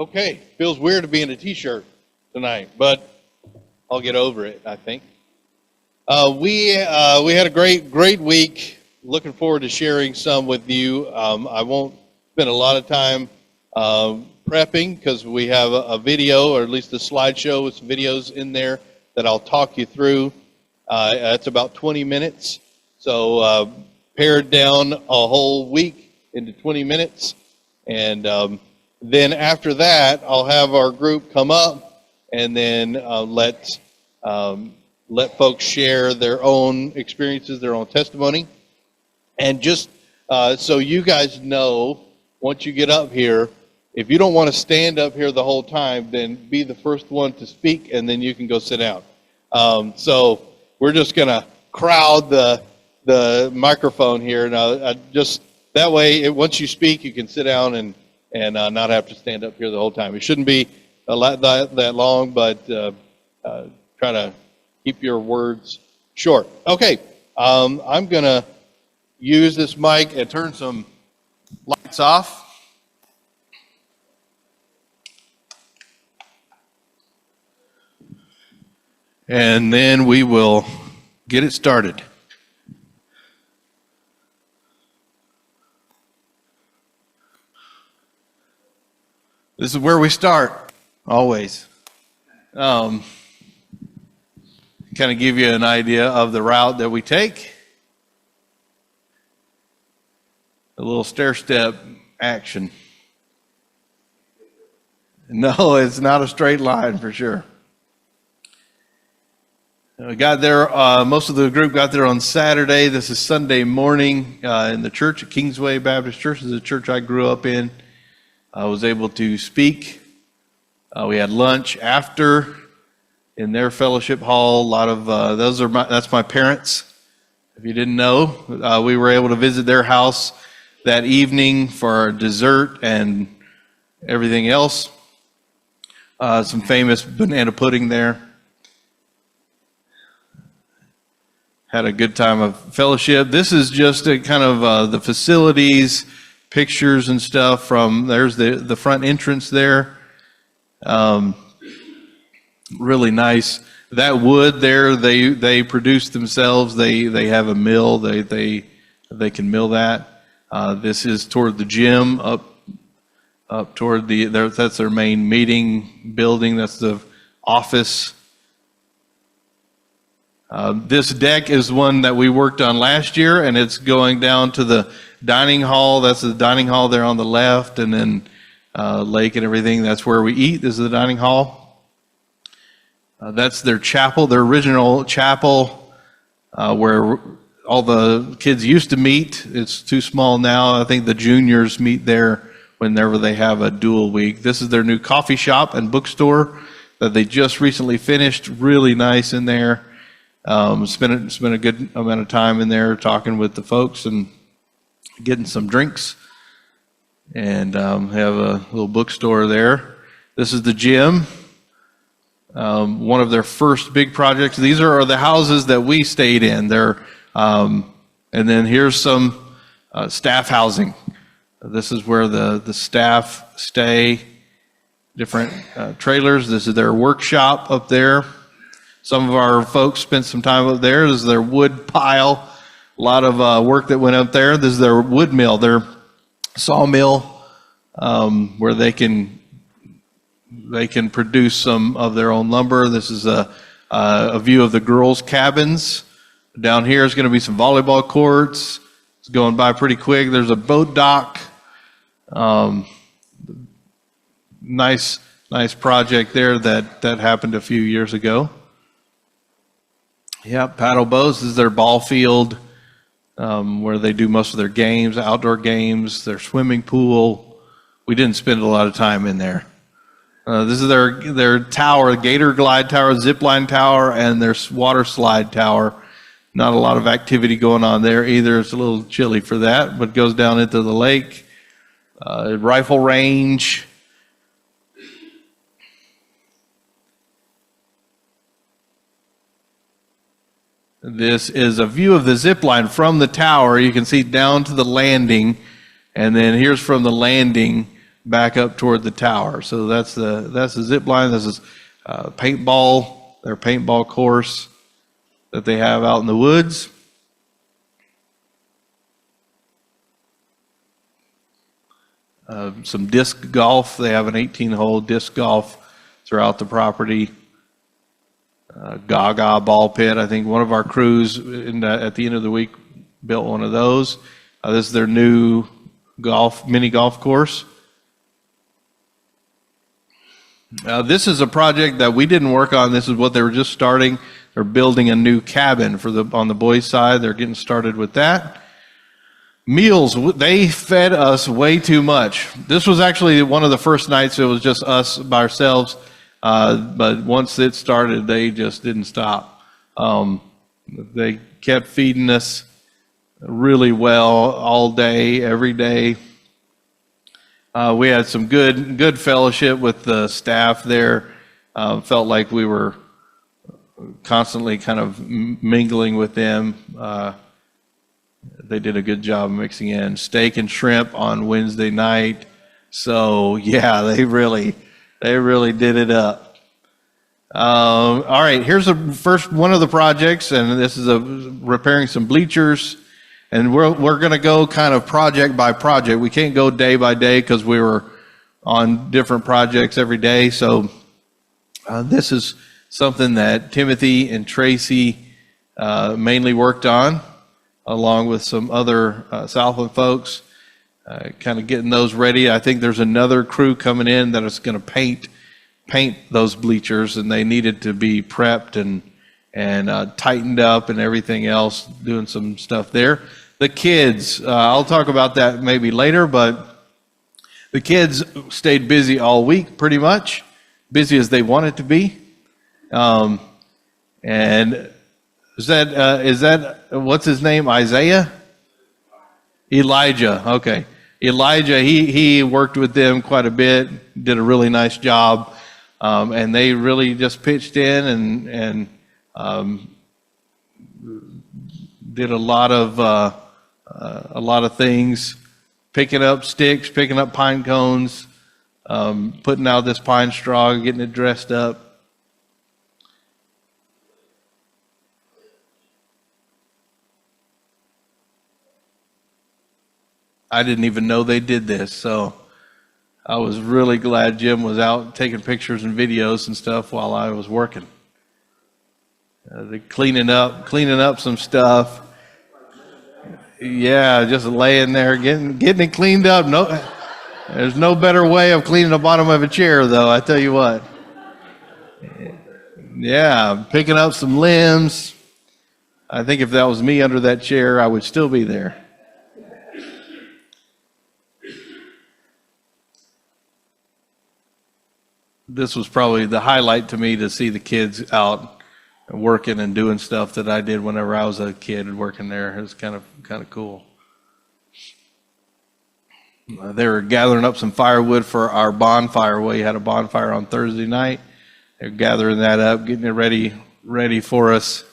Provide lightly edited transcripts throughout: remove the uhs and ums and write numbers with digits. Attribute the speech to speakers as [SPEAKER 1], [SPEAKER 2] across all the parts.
[SPEAKER 1] Okay, feels weird to be in a t-shirt tonight, but I'll get over it, I think. We had a great week. Looking forward to sharing some with you. I won't spend a lot of time prepping because we have a video, or at least a slideshow with some videos in there that I'll talk you through. It's about 20 minutes, so pared down a whole week into 20 minutes, and then after that, I'll have our group come up and then let folks share their own experiences, their own testimony. And just so you guys know, once you get up here, if you don't want to stand up here the whole time, then be the first one to speak, and then you can go sit down. So we're just going to crowd the microphone here. Now, just that way, once you speak, you can sit down and not have to stand up here the whole time. It shouldn't be that long, but try to keep your words short. Okay, I'm going to use this mic and turn some lights off. And then we will get it started. This is where we start, always. Kind of give you an idea of the route that we take. A little stair-step action. No, it's not a straight line for sure. We got there, most of the group got there on Saturday. This is Sunday morning in the church at Kingsway Baptist Church. This is the church I grew up in. I was able to speak. We had lunch after in their fellowship hall. A lot of that's my parents. If you didn't know, we were able to visit their house that evening for dessert and everything else. Some famous banana pudding there. Had a good time of fellowship. This is just a kind of the facilities, pictures and stuff from, there's the front entrance there. Really nice. That wood there, they produce themselves. They have a mill. They can mill that. This is toward the gym, up toward that's their main meeting building. That's the office. This deck is one that we worked on last year, and it's going down to the dining hall. That's the dining hall there on the left, and then lake and everything. That's where we eat. This is the dining hall. That's their chapel, their original chapel, where all the kids used to meet. It's too small now. I think the juniors meet there whenever they have a dual week. This is their new coffee shop and bookstore that they just recently finished. Really nice in there. Spent a good amount of time in there talking with the folks and getting some drinks, and have a little bookstore there. This is the gym, one of their first big projects. These are the houses that we stayed in. And then here's some staff housing. This is where the staff stay, different trailers. This is their workshop up there. Some of our folks spent some time up there. This is their wood pile. A lot of work that went up there. This is their wood mill, their sawmill, where they can produce some of their own lumber. This is a view of the girls' cabins. Down here is going to be some volleyball courts. It's going by pretty quick. There's a boat dock. Nice project there that happened a few years ago. Yeah, paddle boats. This is their ball field, where they do most of their games, outdoor games, their swimming pool. We didn't spend a lot of time in there. This is their tower, Gator Glide Tower, Zip Line Tower, and their water slide tower. Not a lot of activity going on there either. It's a little chilly for that, but goes down into the lake. Rifle range. This is a view of the zip line from the tower. You can see down to the landing, and then here's from the landing
[SPEAKER 2] back up toward the tower. So that's the zip line. This is their paintball course that they have out in the woods. Some disc golf. They have an 18-hole disc golf throughout the property. Gaga ball pit. I think one of our crews at the end of the week built one of those. This is their new mini golf course. This is a project that we didn't work on. This is what they were just starting. They're building a new cabin on the boys' side. They're getting started with that. Meals, they fed us way too much. This was actually one of the first nights it was just us by ourselves. But once it started, they just didn't stop. They kept feeding us really well all day, every day. We had some good fellowship with the staff there. Felt like we were constantly kind of mingling with them. They did a good job mixing in steak and shrimp on Wednesday night. So yeah, they really did it up. All right, here's the first one of the projects, and this is repairing some bleachers. And we're going to go kind of project by project. We can't go day by day because we were on different projects every day. So this is something that Timothy and Tracy mainly worked on, along with some other Southland folks, kind of getting those ready. I think there's another crew coming in that is going to paint those bleachers, and they needed to be prepped and tightened up and everything else, doing some stuff there. The kids, I'll talk about that maybe later, but the kids stayed busy all week, pretty much, busy as they wanted to be. And is that what's his name? Isaiah? Elijah. Okay. Elijah, he worked with them quite a bit, did a really nice job. And they really just pitched in and did a lot of things, picking up sticks, picking up pine cones, putting out this pine straw, getting it dressed up. I didn't even know they did this, so I was really glad Jim was out taking pictures and videos and stuff while I was working. They're cleaning up some stuff. Yeah, just laying there, getting it cleaned up. No, there's no better way of cleaning the bottom of a chair, though, I tell you what. Yeah, picking up some limbs. I think if that was me under that chair, I would still be there. This was probably the highlight to me, to see the kids out working and doing stuff that I did whenever I was a kid working there. It was kind of cool. They were gathering up some firewood for our bonfire. We had a bonfire on Thursday night. They're gathering that up, getting it ready for us,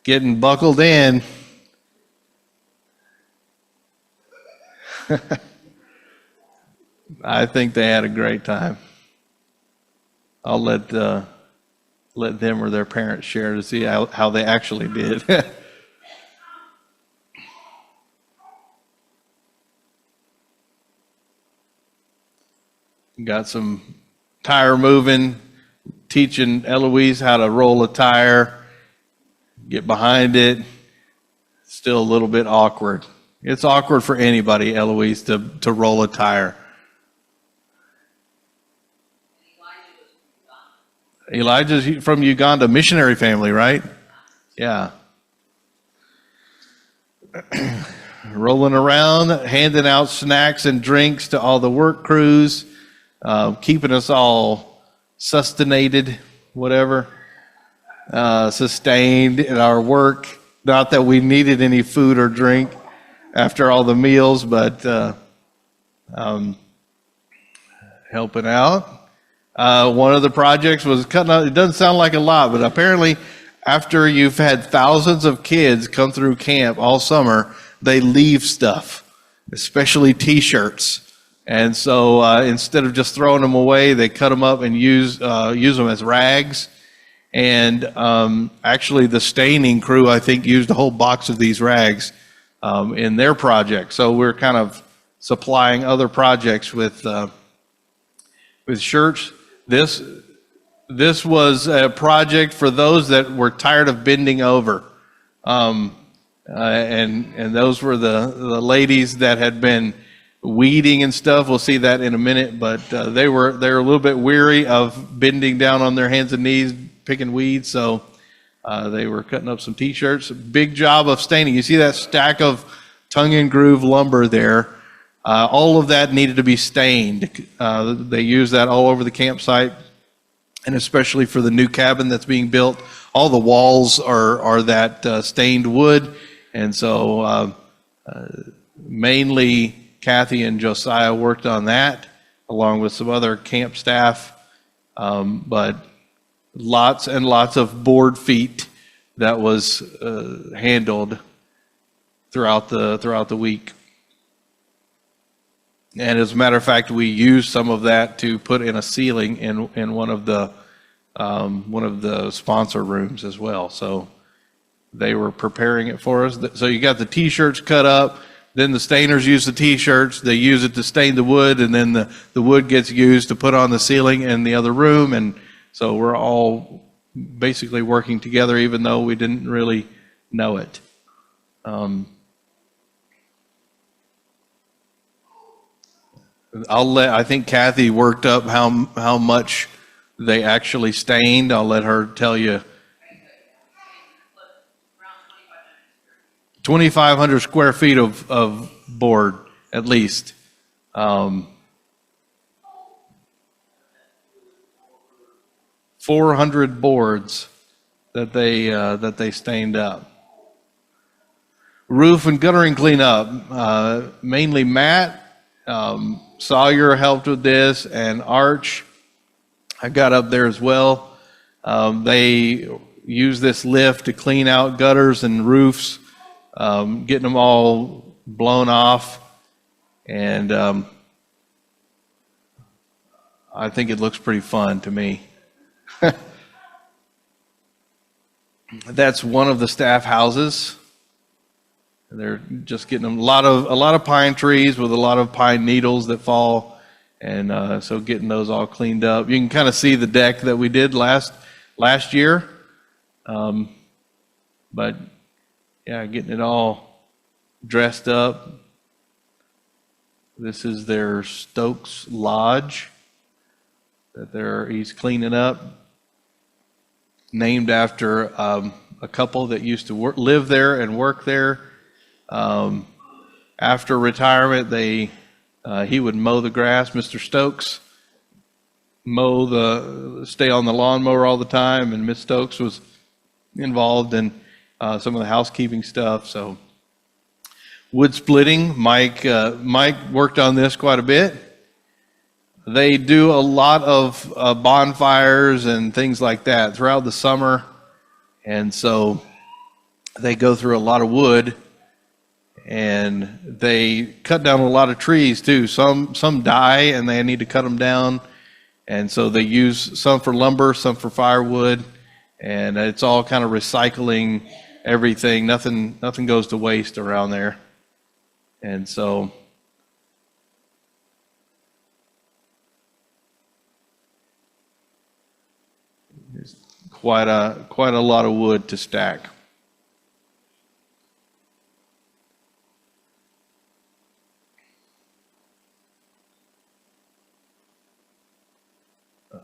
[SPEAKER 2] getting buckled in. I think they had a great time. I'll let them or their parents share to see how they actually did. Got some tire moving, teaching Eloise how to roll a tire, get behind it. Still a little bit awkward. It's awkward for anybody, Eloise, to roll a tire. Elijah's from Uganda, missionary family, right? Yeah. Rolling around, handing out snacks and drinks to all the work crews, keeping us all sustained, sustained in our work. Not that we needed any food or drink after all the meals, but helping out. One of the projects was cutting out. It doesn't sound like a lot, but apparently after you've had thousands of kids come through camp all summer, they leave stuff, especially T-shirts. And so instead of just throwing them away, they cut them up and use them as rags. And actually, the staining crew, I think, used a whole box of these rags in their project. So we're kind of supplying other projects with shirts. This was a project for those that were tired of bending over, and those were the ladies that had been weeding and stuff. We'll see that in a minute, but they were a little bit weary of bending down on their hands and knees picking weeds, so they were cutting up some t-shirts. Big job of staining. You see that stack of tongue and groove lumber there. All of that needed to be stained. They use that all over the campsite, and especially for the new cabin that's being built. All the walls are that stained wood, and so mainly Kathy and Josiah worked on that, along with some other camp staff, but lots and lots of board feet that was handled throughout the week. And as a matter of fact, we used some of that to put in a ceiling in one of the sponsor rooms as well. So they were preparing it for us. So you got the t-shirts cut up, then the stainers use the t-shirts, they use it to stain the wood, and then the wood gets used to put on the ceiling in the other room. And so we're all basically working together, even though we didn't really know it. I think Kathy worked up how much they actually stained. I'll let her tell you. 2,500 square feet of board, at least. 400 boards that they stained up. Roof and guttering cleanup, mainly Matt. Sawyer helped with this, and Arch. I got up there as well. They use this lift to clean out gutters and roofs, getting them all blown off, and I think it looks pretty fun to me. That's one of the staff houses. They're just getting them a lot of pine trees with a lot of pine needles that fall, and so getting those all cleaned up. You can kind of see the deck that we did last year, but yeah, getting it all dressed up. This is their Stokes Lodge that he's cleaning up, named after a couple that used to live there and work there. After retirement, he would mow the grass. Mr. Stokes stay on the lawnmower all the time, and Miss Stokes was involved in some of the housekeeping stuff. So wood splitting, Mike worked on this quite a bit. They do a lot of bonfires and things like that throughout the summer, and so they go through a lot of wood. And they cut down a lot of trees too. Some die and they need to cut them down. And so they use some for lumber, some for firewood. And it's all kind of recycling everything. Nothing goes to waste around there. And so there's quite a lot of wood to stack.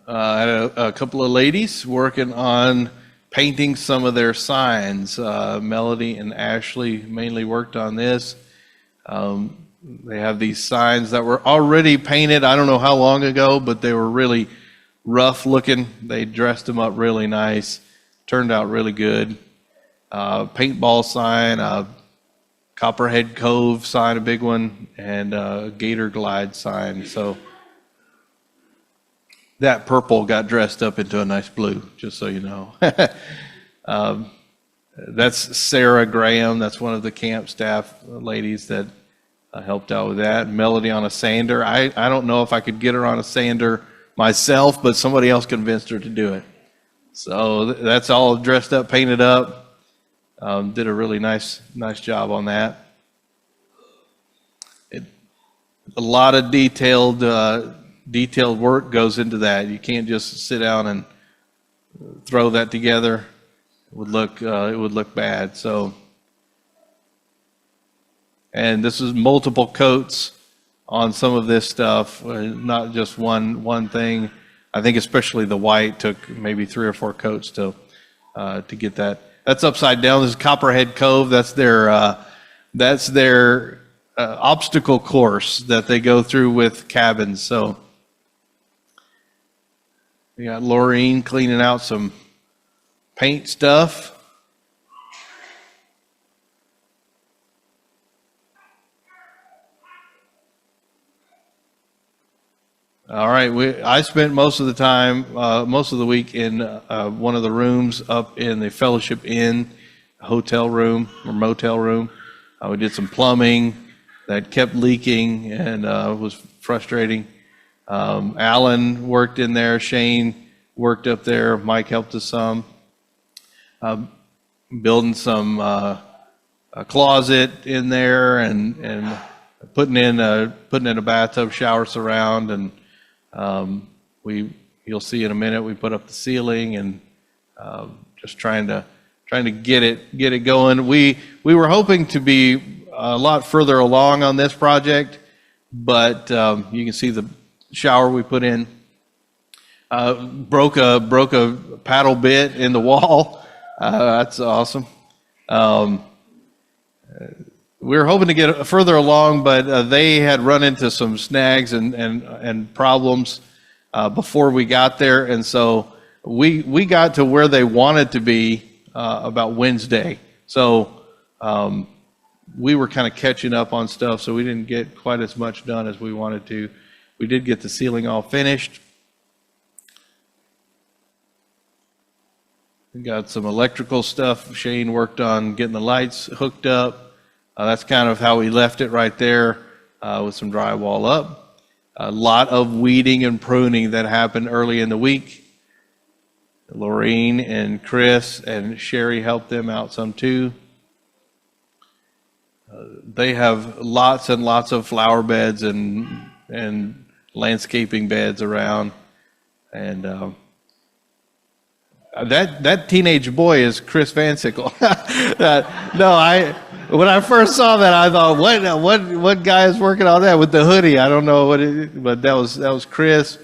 [SPEAKER 2] I had a couple of ladies working on painting some of their signs. Melody and Ashley mainly worked on this. They have these signs that were already painted, I don't know how long ago, but they were really rough looking. They dressed them up really nice. Turned out really good. Paintball sign, Copperhead Cove sign, a big one, and Gator Glide sign. So that purple got dressed up into a nice blue, just so you know. That's Sarah Graham. That's one of the camp staff ladies that helped out with that. Melody on a sander. I don't know if I could get her on a sander myself, but somebody else convinced her to do it. So that's all dressed up, painted up. Did a really nice job on that. A lot of detailed work goes into that. You can't just sit down and throw that together. It would look bad. So, and this is multiple coats on some of this stuff, not just one thing. I think especially the white took maybe 3 or 4 coats to get that. That's upside down. This is Copperhead Cove. That's their obstacle course that they go through with cabins. So we got Laureen cleaning out some paint stuff. All right, I spent most of the week in one of the rooms up in the Fellowship Inn hotel room or motel room. We did some plumbing that kept leaking and was frustrating. Alan worked in there. Shane worked up there. Mike helped us some. Building some a closet in there and putting in a bathtub shower surround, and you'll see in a minute we put up the ceiling and just trying to get it going. We were hoping to be a lot further along on this project, but you can see the shower we put in broke a paddle bit in the wall. That's awesome. We were hoping to get further along, but they had run into some snags and problems before we got there, and so we got to where they wanted to be about Wednesday. So we were kind of catching up on stuff, so we didn't get quite as much done as we wanted to. We did get the ceiling all finished. We got some electrical stuff. Shane worked on getting the lights hooked up. That's kind of how we left it right there with some drywall up. A lot of weeding and pruning that happened early in the week. Lorraine and Chris and Sherry helped them out some too. They have lots and lots of flower beds and landscaping beds around, and that teenage boy is Chris Van Sickle. When I first saw that, I thought, what guy is working on that with the hoodie? I don't know what it is, but that was Chris.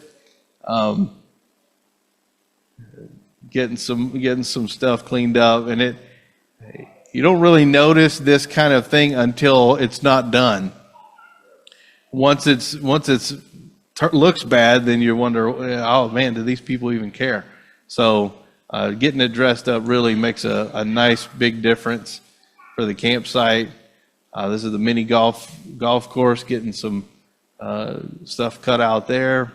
[SPEAKER 2] Getting some stuff cleaned up, and you don't really notice this kind of thing until it's not done. Once it's looks bad, then you wonder, oh man, do these people even care? So getting it dressed up really makes a nice big difference for the campsite. This is the mini golf course, getting some stuff cut out there.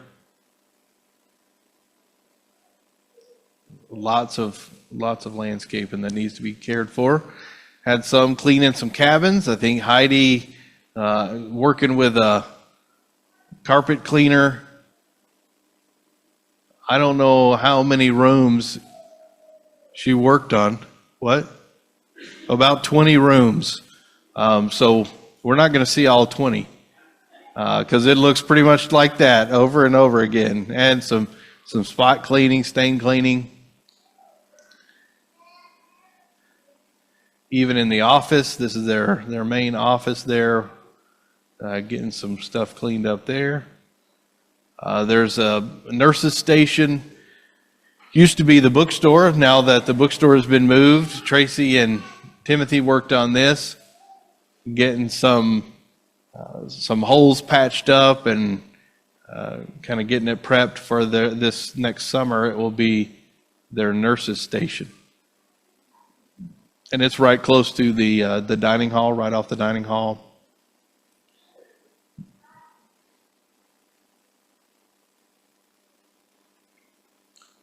[SPEAKER 2] Lots of landscaping that needs to be cared for. Had some cleaning some cabins. I think Heidi working with a carpet cleaner. I don't know how many rooms she worked on. What? About 20 rooms. So we're not going to see all 20 because it looks pretty much like that over and over again. And some spot cleaning, stain cleaning. Even in the office, this is their main office there, getting some stuff cleaned up there. There's a nurse's station. Used to be the bookstore. Now that the bookstore has been moved, Tracy and Timothy worked on this, getting some holes patched up and kind of getting it prepped for this next summer. It will be their nurse's station. And it's right close to the dining hall, right off the dining hall.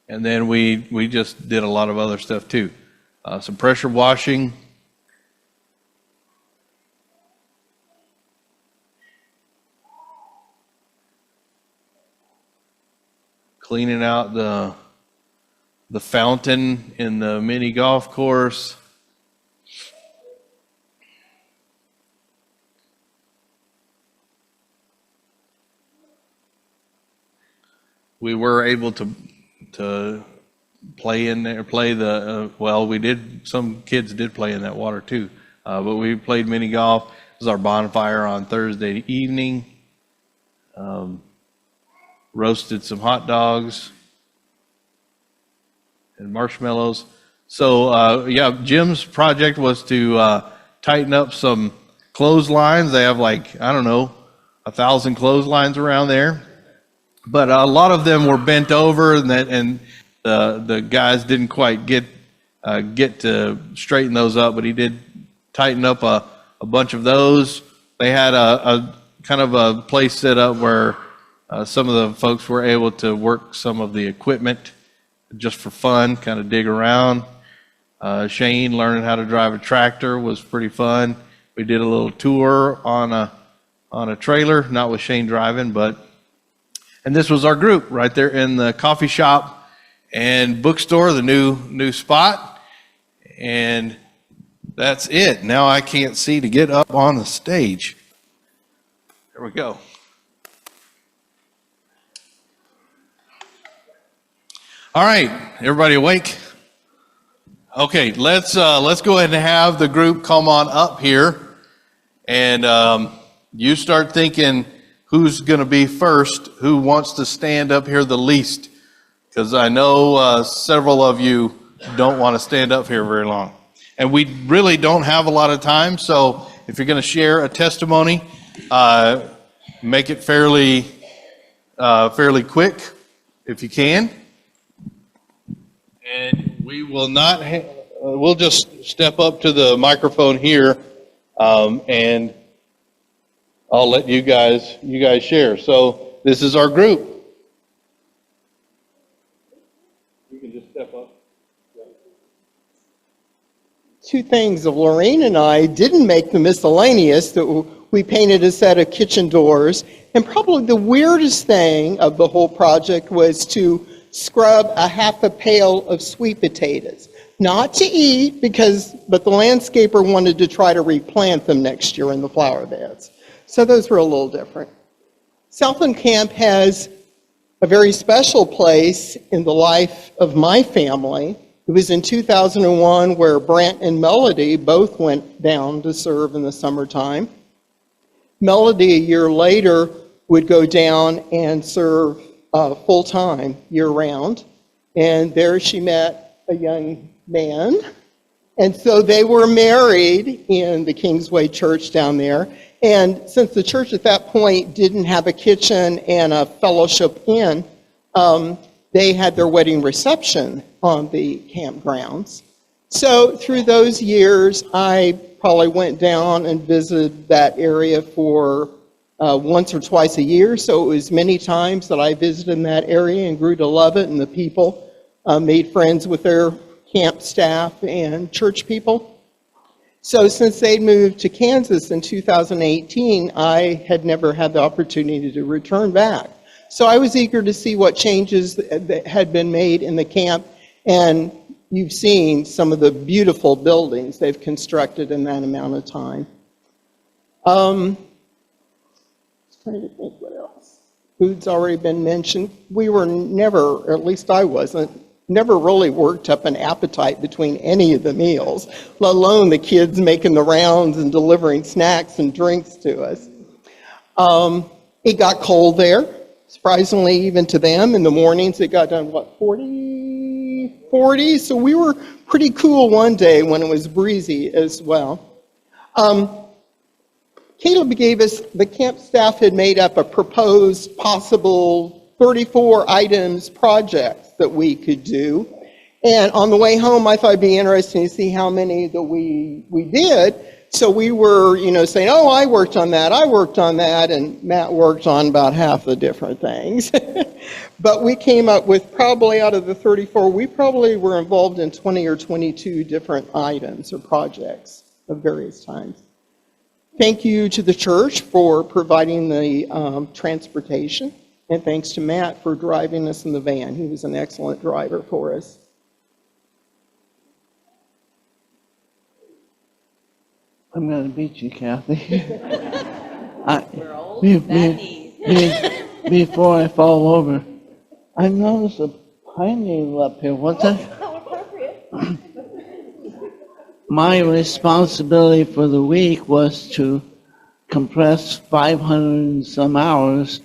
[SPEAKER 2] And then we just did a lot of other stuff too. Some pressure washing. cleaning out the fountain in the mini golf course. We were able to play in there, play the, well, we did, some kids did play in that water too, but we played mini golf. It was our bonfire on Thursday evening. Roasted some hot dogs and marshmallows. So, yeah, Jim's project was to tighten up some clotheslines. They have like, I don't know, 1,000 clotheslines around there. But a lot of them were bent over, and the guys didn't quite get to straighten those up. But he did tighten up a bunch of those. They had a kind of a place set up where some of the folks were able to work some of the equipment just for fun, kind of dig around. Shane learning how to drive a tractor was pretty fun. We did a little tour on a trailer, not with Shane driving, and this was our group right there in the coffee shop and bookstore, the new spot. And that's it. Now I can't see to get up on the stage. There we go. All right, everybody awake? Okay, let's go ahead and have the group come on up here, and you start thinking who's going to be first, who wants to stand up here the least, because I know several of you don't want to stand up here very long, and we really don't have a lot of time. So if you're going to share a testimony, make it fairly quick if you can. And we will not, we'll just step up to the microphone here, and I'll let you guys share. So this is our group. You can just step up.
[SPEAKER 3] Two things of Lorraine and I didn't make the miscellaneous, that we painted a set of kitchen doors. And probably the weirdest thing of the whole project was to scrub a half a pail of sweet potatoes. Not to eat, but the landscaper wanted to try to replant them next year in the flower beds. So those were a little different. Southland Camp has a very special place in the life of my family. It was in 2001 where Brent and Melody both went down to serve in the summertime. Melody, a year later, would go down and serve full-time, year-round. And there she met a young man. And so they were married in the Kingsway Church down there. And since the church at that point didn't have a kitchen and a fellowship inn, they had their wedding reception on the campgrounds. So through those years, I probably went down and visited that area for once or twice a year. So it was many times that I visited in that area and grew to love it, and the people made friends with their camp staff and church people. So since they'd moved to Kansas in 2018, I had never had the opportunity to return back. So I was eager to see what changes that had been made in the camp, and you've seen some of the beautiful buildings they've constructed in that amount of time. Trying to think what else. Food's already been mentioned. We were never, or at least I wasn't, never really worked up an appetite between any of the meals, let alone the kids making the rounds and delivering snacks and drinks to us. It got cold there, surprisingly, even to them. In the mornings, it got down, 40? So we were pretty cool one day when it was breezy as well. Caleb gave us, the camp staff had made up a proposed possible 34 items projects that we could do. And on the way home, I thought it'd be interesting to see how many that we did. So we were, saying, oh, I worked on that, and Matt worked on about half the different things. But we came up with, probably out of the 34, we probably were involved in 20 or 22 different items or projects of various times. Thank you to the church for providing the transportation And thanks to Matt for driving us in the van. He was an excellent driver for us.
[SPEAKER 4] I'm going to beat you, Kathy.
[SPEAKER 5] We're old,
[SPEAKER 4] be-
[SPEAKER 5] bad
[SPEAKER 4] be-
[SPEAKER 5] knees.
[SPEAKER 4] Before I fall over, I noticed a pine needle up here. What's that?
[SPEAKER 5] How appropriate.
[SPEAKER 4] My responsibility for the week was to compress 500 and some hours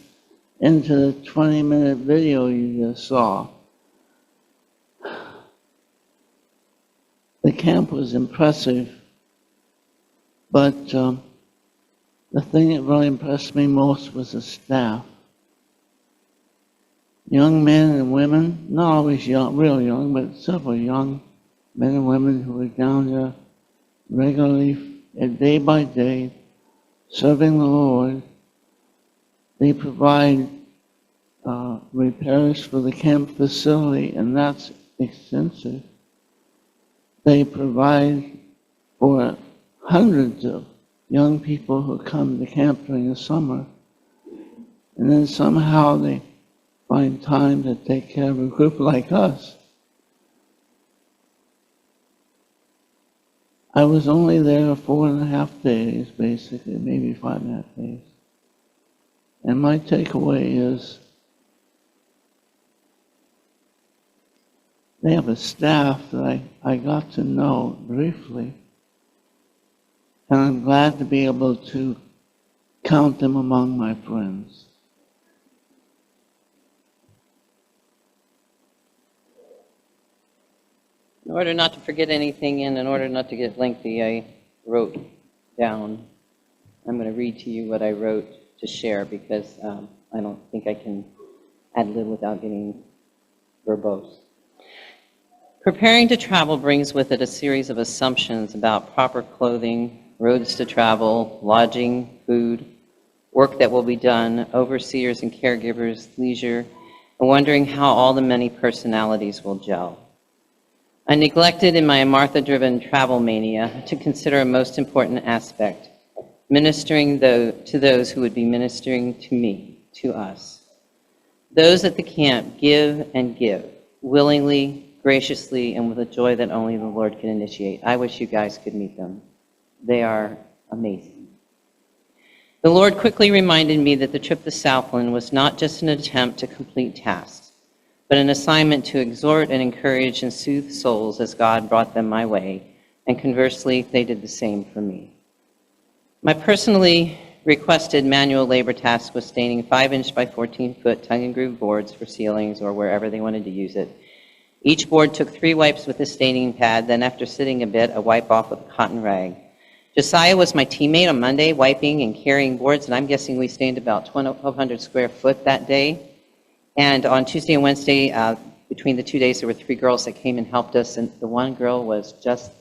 [SPEAKER 4] into the 20-minute video you just saw. The camp was impressive, but the thing that really impressed me most was the staff. Young men and women, not always young, real young, but several young men and women who were down there regularly, day by day, serving the Lord. They provide repairs for the camp facility, and that's extensive. They provide for hundreds of young people who come to camp during the summer, and then somehow they find time to take care of a group like us. I was only there 4.5 days, basically, maybe 5.5 days. And my takeaway is they have a staff that I got to know briefly. And I'm glad to be able to count them among my friends.
[SPEAKER 5] In order not to forget anything and in order not to get lengthy, I wrote down, I'm going to read to you what I wrote to share because I don't think I can ad-lib without getting verbose. Preparing to travel brings with it a series of assumptions about proper clothing, roads to travel, lodging, food, work that will be done, overseers and caregivers, leisure, and wondering how all the many personalities will gel. I neglected in my Martha-driven travel mania to consider a most important aspect, ministering to those who would be ministering to me, to us. Those at the camp give and give, willingly, graciously, and with a joy that only the Lord can initiate. I wish you guys could meet them. They are amazing. The Lord quickly reminded me that the trip to Southland was not just an attempt to complete tasks, but an assignment to exhort and encourage and soothe souls as God brought them my way, and conversely, they did the same for me. My personally requested manual labor task was staining 5-inch by 14-foot tongue-and-groove boards for ceilings or wherever they wanted to use it. Each board took 3 wipes with a staining pad, then after sitting a bit, a wipe off with a cotton rag. Josiah was my teammate on Monday, wiping and carrying boards, and I'm guessing we stained about 1,200 square foot that day. And on Tuesday and Wednesday, between the 2 days, there were 3 girls that came and helped us, and the one girl was just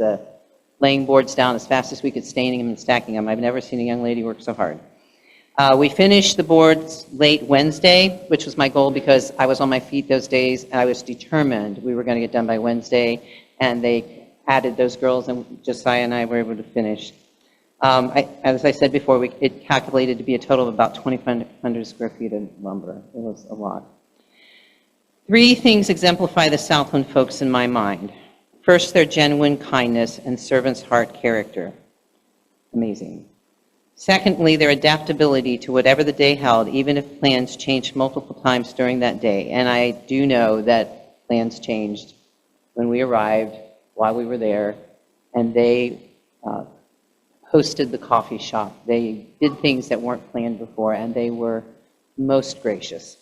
[SPEAKER 5] laying boards down as fast as we could, staining them and stacking them. I've never seen a young lady work so hard. We finished the boards late Wednesday, which was my goal because I was on my feet those days, and I was determined we were going to get done by Wednesday, and they added those girls, and Josiah and I were able to finish. As I said before, it calculated to be a total of about 2,500 square feet of lumber. It was a lot. 3 things exemplify the Southland folks in my mind. First, their genuine kindness and servant's heart character. Amazing. Secondly, their adaptability to whatever the day held, even if plans changed multiple times during that day. And I do know that plans changed when we arrived, while we were there, and they hosted the coffee shop. They did things that weren't planned before, and they were most gracious.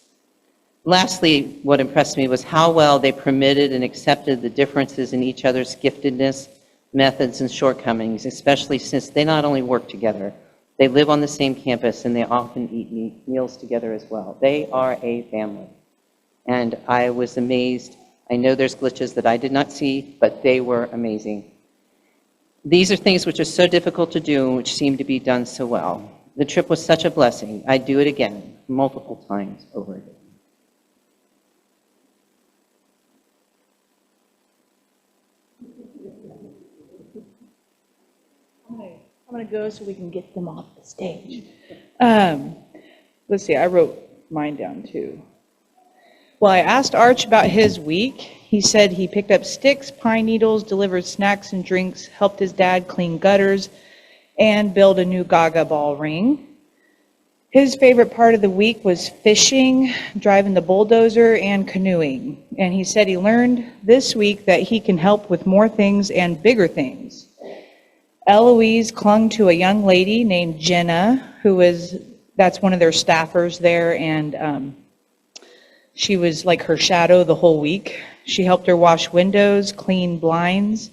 [SPEAKER 5] Lastly, what impressed me was how well they permitted and accepted the differences in each other's giftedness, methods, and shortcomings, especially since they not only work together, they live on the same campus and they often eat meals together as well. They are a family. And I was amazed. I know there's glitches that I did not see, but they were amazing. These are things which are so difficult to do and which seem to be done so well. The trip was such a blessing. I'd do it again, multiple times over again.
[SPEAKER 6] I'm going to go so we can get them off the stage. Let's see, I wrote mine down too. Well, I asked Arch about his week. He said he picked up sticks, pine needles, delivered snacks and drinks, helped his dad clean gutters, and build a new Gaga ball ring. His favorite part of the week was fishing, driving the bulldozer, and canoeing. And he said he learned this week that he can help with more things and bigger things. Eloise clung to a young lady named Jenna, that's one of their staffers there, and she was like her shadow the whole week. She helped her wash windows, clean blinds,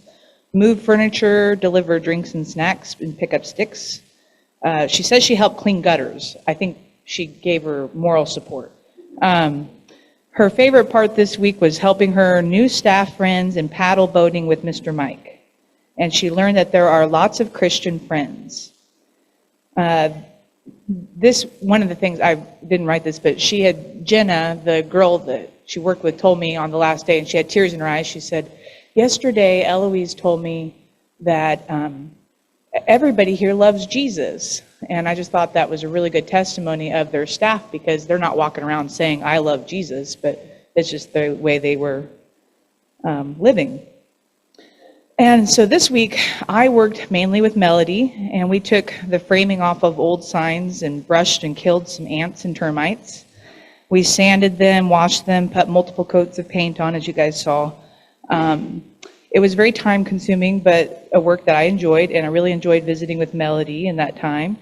[SPEAKER 6] move furniture, deliver drinks and snacks, and pick up sticks. She says she helped clean gutters. I think she gave her moral support. Her favorite part this week was helping her new staff friends and paddle boating with Mr. Mike. And she learned that there are lots of Christian friends. One of the things, I didn't write this, but Jenna, the girl that she worked with, told me on the last day, and she had tears in her eyes. She said, yesterday, Eloise told me that everybody here loves Jesus. And I just thought that was a really good testimony of their staff, because they're not walking around saying, I love Jesus, but it's just the way they were living. And so this week, I worked mainly with Melody, and we took the framing off of old signs and brushed and killed some ants and termites. We sanded them, washed them, put multiple coats of paint on, as you guys saw. It was very time-consuming, but a work that I enjoyed, and I really enjoyed visiting with Melody in that time.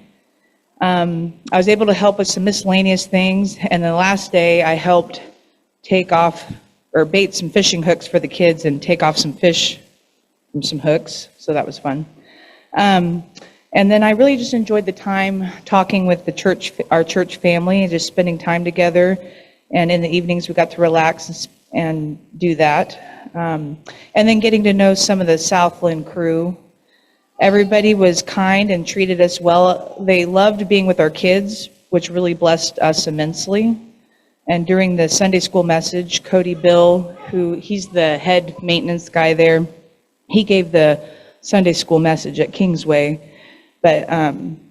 [SPEAKER 6] I was able to help with some miscellaneous things, and the last day, I helped take off or bait some fishing hooks for the kids and take off some fish from some hooks, so that was fun. And then I really just enjoyed the time talking with our church family, and just spending time together. And in the evenings, we got to relax and do that. And then getting to know some of the Southland crew. Everybody was kind and treated us well. They loved being with our kids, which really blessed us immensely. And during the Sunday school message, Cody Bill, he's the head maintenance guy there, he gave the Sunday school message at Kingsway, but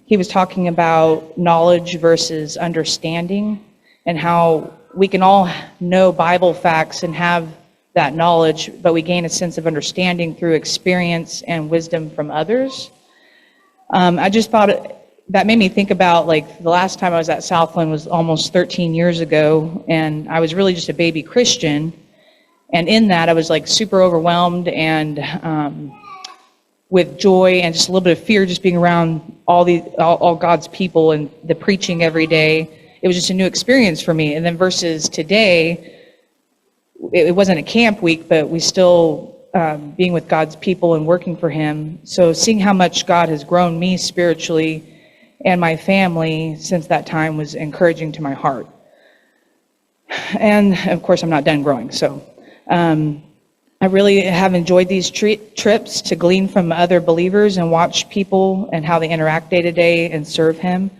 [SPEAKER 6] he was talking about knowledge versus understanding, and how we can all know Bible facts and have that knowledge, but we gain a sense of understanding through experience and wisdom from others. I just thought that made me think about, like, the last time I was at Southland was almost 13 years ago, and I was really just a baby Christian. And in that, I was like super overwhelmed and with joy and just a little bit of fear, just being around all God's people and the preaching every day. It was just a new experience for me. And then versus today, it wasn't a camp week, but we still being with God's people and working for Him. So seeing how much God has grown me spiritually and my family since that time was encouraging to my heart. And of course, I'm not done growing, so. I really have enjoyed these trips to glean from other believers and watch people and how they interact day to day and serve Him.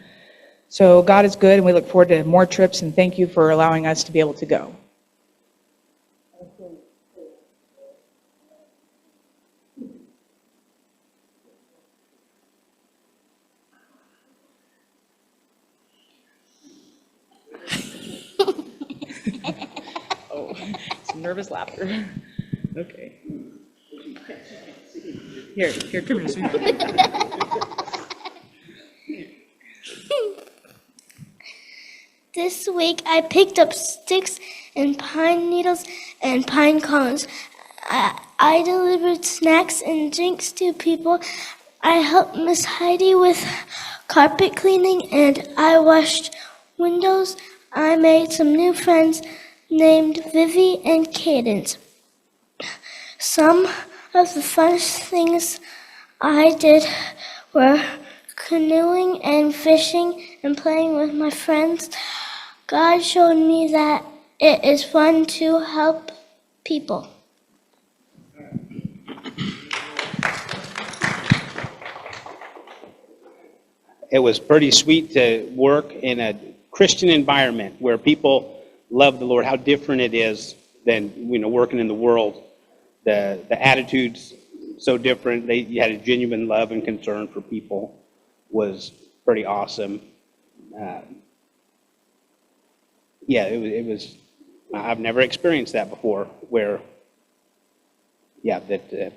[SPEAKER 6] So God is good, and we look forward to more trips, and thank you for allowing us to be able to go. Oh, some nervous laughter. Okay. Here, come here.
[SPEAKER 7] This week I picked up sticks and pine needles and pine cones. I delivered snacks and drinks to people. I helped Miss Heidi with carpet cleaning, and I washed windows. I made some new friends named Vivi and Cadence. Some of the funnest things I did were canoeing and fishing and playing with my friends. God showed me that it is fun to help people.
[SPEAKER 8] It was pretty sweet to work in a Christian environment where people love the Lord. How different it is than working in the world. The attitudes so different. You had a genuine love and concern for people. Was pretty awesome. yeah, it was, I've never experienced that before, where, yeah, that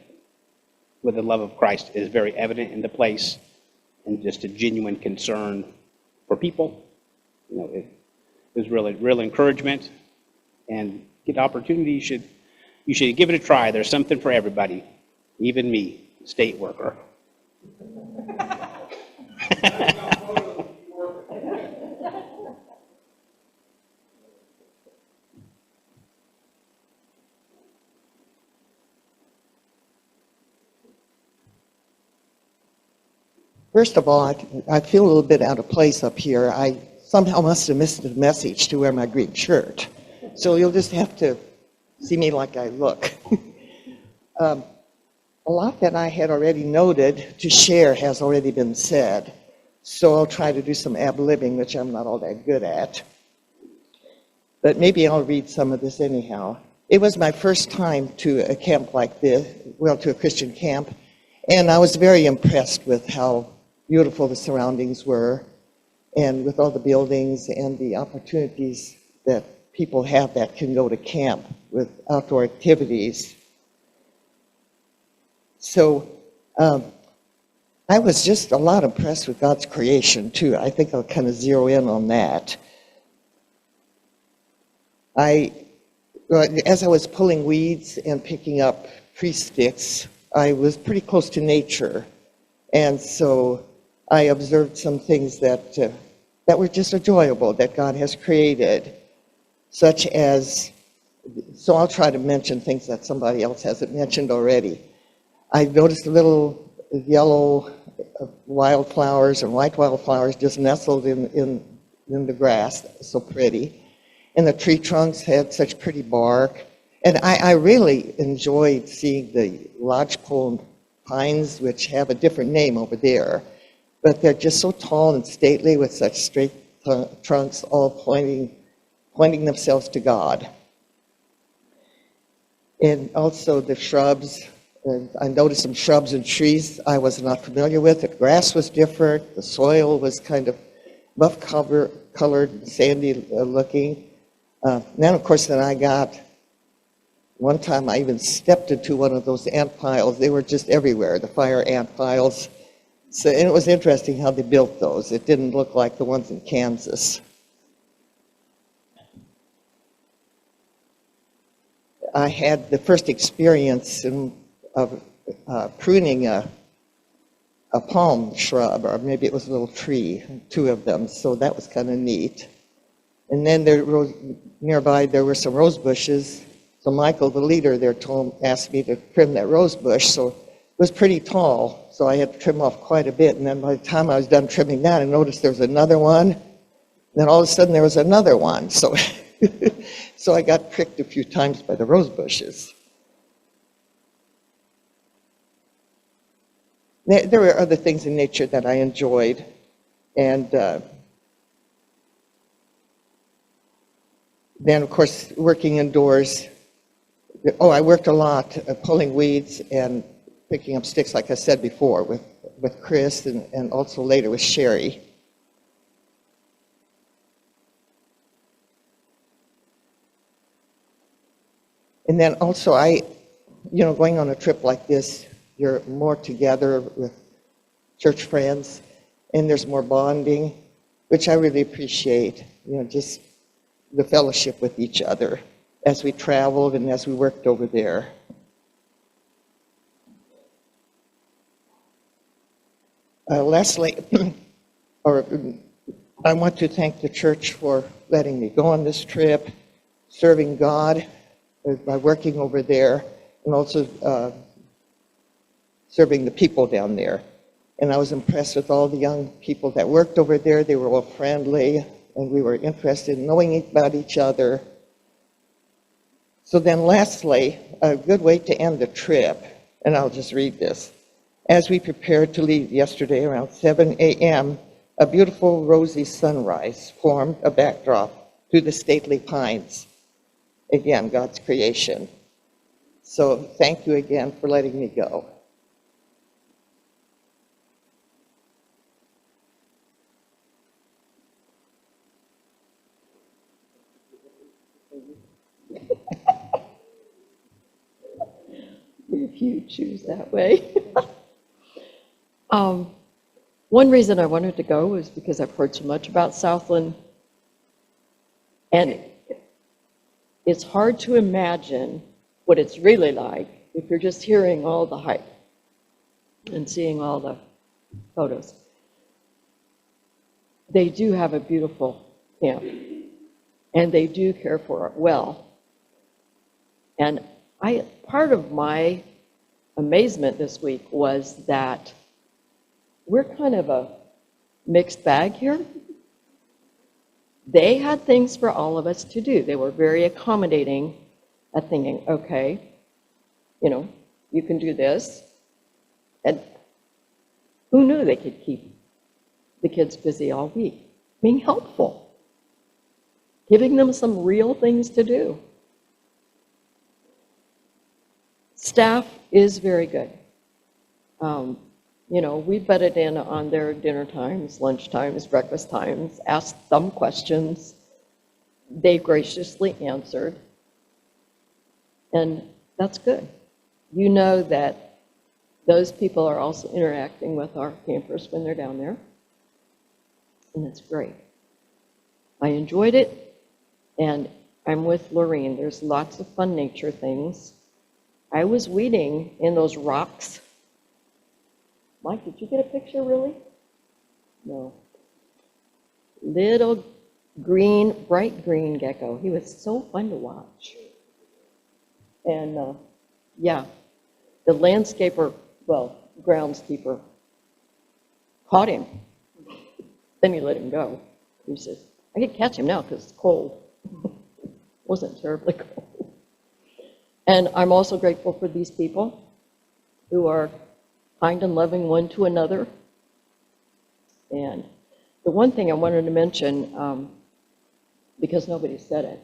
[SPEAKER 8] where the love of Christ is very evident in the place, and just a genuine concern for people. You know, it was really real encouragement, and get opportunity. You should give it a try. There's something for everybody, even me, state worker.
[SPEAKER 3] First of all, I feel a little bit out of place up here. I somehow must have missed the message to wear my green shirt. So you'll just have to see me like I look. A lot that I had already noted to share has already been said. So I'll try to do some ad-libbing, which I'm not all that good at. But maybe I'll read some of this anyhow. It was my first time to a camp like this, well, to a Christian camp, and I was very impressed with how beautiful the surroundings were, and with all the buildings and the opportunities that people have that can go to camp with outdoor activities. So I was just a lot impressed with God's creation, too. I think I'll kind of zero in on that. As I was pulling weeds and picking up tree sticks, I was pretty close to nature. And so I observed some things that were just enjoyable, that God has created, such as, so I'll try to mention things that somebody else hasn't mentioned already. I noticed little yellow wildflowers and white wildflowers just nestled in the grass, so pretty. And the tree trunks had such pretty bark. And I really enjoyed seeing the lodgepole pines, which have a different name over there. But they're just so tall and stately with such straight trunks, all pointing themselves to God. And also the shrubs. I noticed some shrubs and trees I was not familiar with. The grass was different. The soil was kind of buff-colored, sandy looking. Then, of course, one time I even stepped into one of those ant piles. They were just everywhere, the fire ant piles. So, and it was interesting how they built those. It didn't look like the ones in Kansas. I had the first experience of pruning a palm shrub, or maybe it was a little tree, 2 of them, so that was kind of neat. And then nearby there were some rose bushes. So Michael, the leader there, asked me to trim that rose bush. So it was pretty tall, so I had to trim off quite a bit. And then by the time I was done trimming that, I noticed there was another one. Then all of a sudden there was another one. So, so I got pricked a few times by the rose bushes. There were other things in nature that I enjoyed. And then, of course, working indoors. Oh, I worked a lot pulling weeds and picking up sticks, like I said before, with Chris and also later with Sherry. And then also going on a trip like this, you're more together with church friends, and there's more bonding, which I really appreciate, just the fellowship with each other as we traveled and as we worked over there. Lastly, I want to thank the church for letting me go on this trip, serving God by working over there, and also serving the people down there. And I was impressed with all the young people that worked over there. They were all friendly, and we were interested in knowing about each other. So then lastly, a good way to end the trip, and I'll just read this. As we prepared to leave yesterday around 7 a.m., a beautiful rosy sunrise formed a backdrop to the stately pines. Again, God's creation. So thank you again for letting me go.
[SPEAKER 9] if you choose that way. One reason I wanted to go was because I've heard so much about Southland, and it's hard to imagine what it's really like if you're just hearing all the hype and seeing all the photos. They do have a beautiful camp, and they do care for it well. And part of my amazement this week was that we're kind of a mixed bag here. They had things for all of us to do. They were very accommodating at thinking, okay, you can do this. And who knew they could keep the kids busy all week? Being helpful, giving them some real things to do. Staff is very good. We butted in on their dinner times, lunch times, breakfast times, asked them questions. They graciously answered. And that's good. You know that those people are also interacting with our campers when they're down there. And it's great. I enjoyed it, and I'm with Lorene. There's lots of fun nature things. I was weeding in those rocks. Mike, did you get a picture, really? No. Little green, bright green gecko. He was so fun to watch. And the landscaper, groundskeeper, caught him. Then he let him go. He says, I could catch him now because it's cold. Wasn't terribly cold. And I'm also grateful for these people who are kind and loving one to another. And the one thing I wanted to mention, because nobody said it,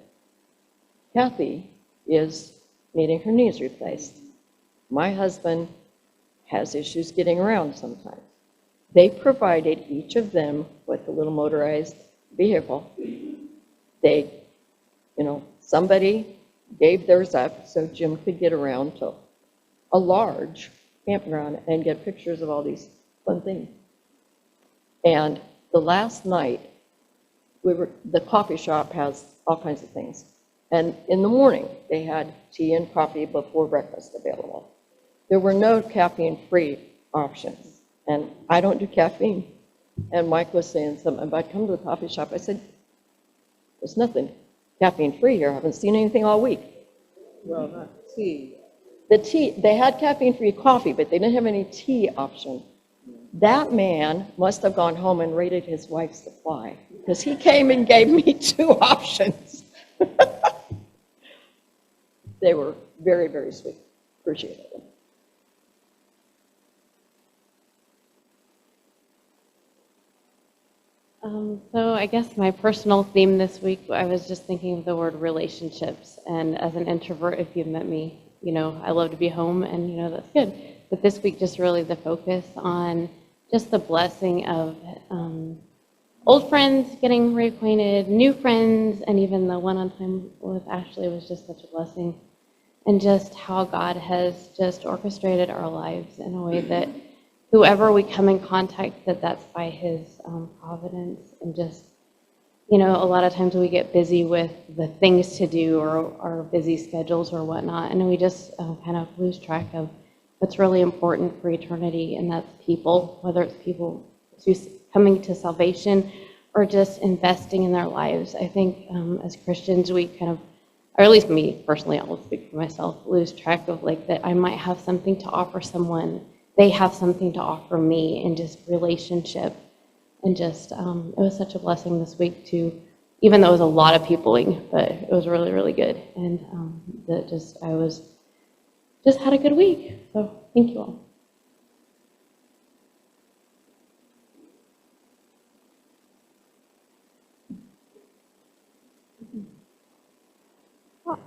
[SPEAKER 9] Kathy is needing her knees replaced. My husband has issues getting around sometimes. They provided each of them with a little motorized vehicle. Somebody gave theirs up so Jim could get around to a large campground and get pictures of all these fun things. And the last night, the coffee shop has all kinds of things. And in the morning, they had tea and coffee before breakfast available. There were no caffeine-free options. And I don't do caffeine. And Mike was saying something about come to the coffee shop. I said, there's nothing caffeine-free here. I haven't seen anything all week.
[SPEAKER 6] Well, not tea.
[SPEAKER 9] The tea, they had caffeine-free coffee, but they didn't have any tea option. That man must have gone home and raided his wife's supply because he came and gave me 2 options. They were very, very sweet. Appreciated them.
[SPEAKER 10] So I guess my personal theme this week, I was just thinking of the word relationships. And as an introvert, if you've met me, I love to be home and, that's good. But this week, just really the focus on just the blessing of old friends getting reacquainted, new friends, and even the one-on time with Ashley was just such a blessing. And just how God has just orchestrated our lives in a way that whoever we come in contact, that's by his providence. And just, a lot of times we get busy with the things to do or our busy schedules or whatnot, and we just kind of lose track of what's really important for eternity, and that's people, whether it's people coming to salvation or just investing in their lives. I think as Christians, we kind of, or at least me personally, I'll speak for myself, lose track of that I might have something to offer someone, they have something to offer me, and just relationship. And just, it was such a blessing this week to, even though it was a lot of peopling, but it was really, really good. And I was just had a good week. So thank you all.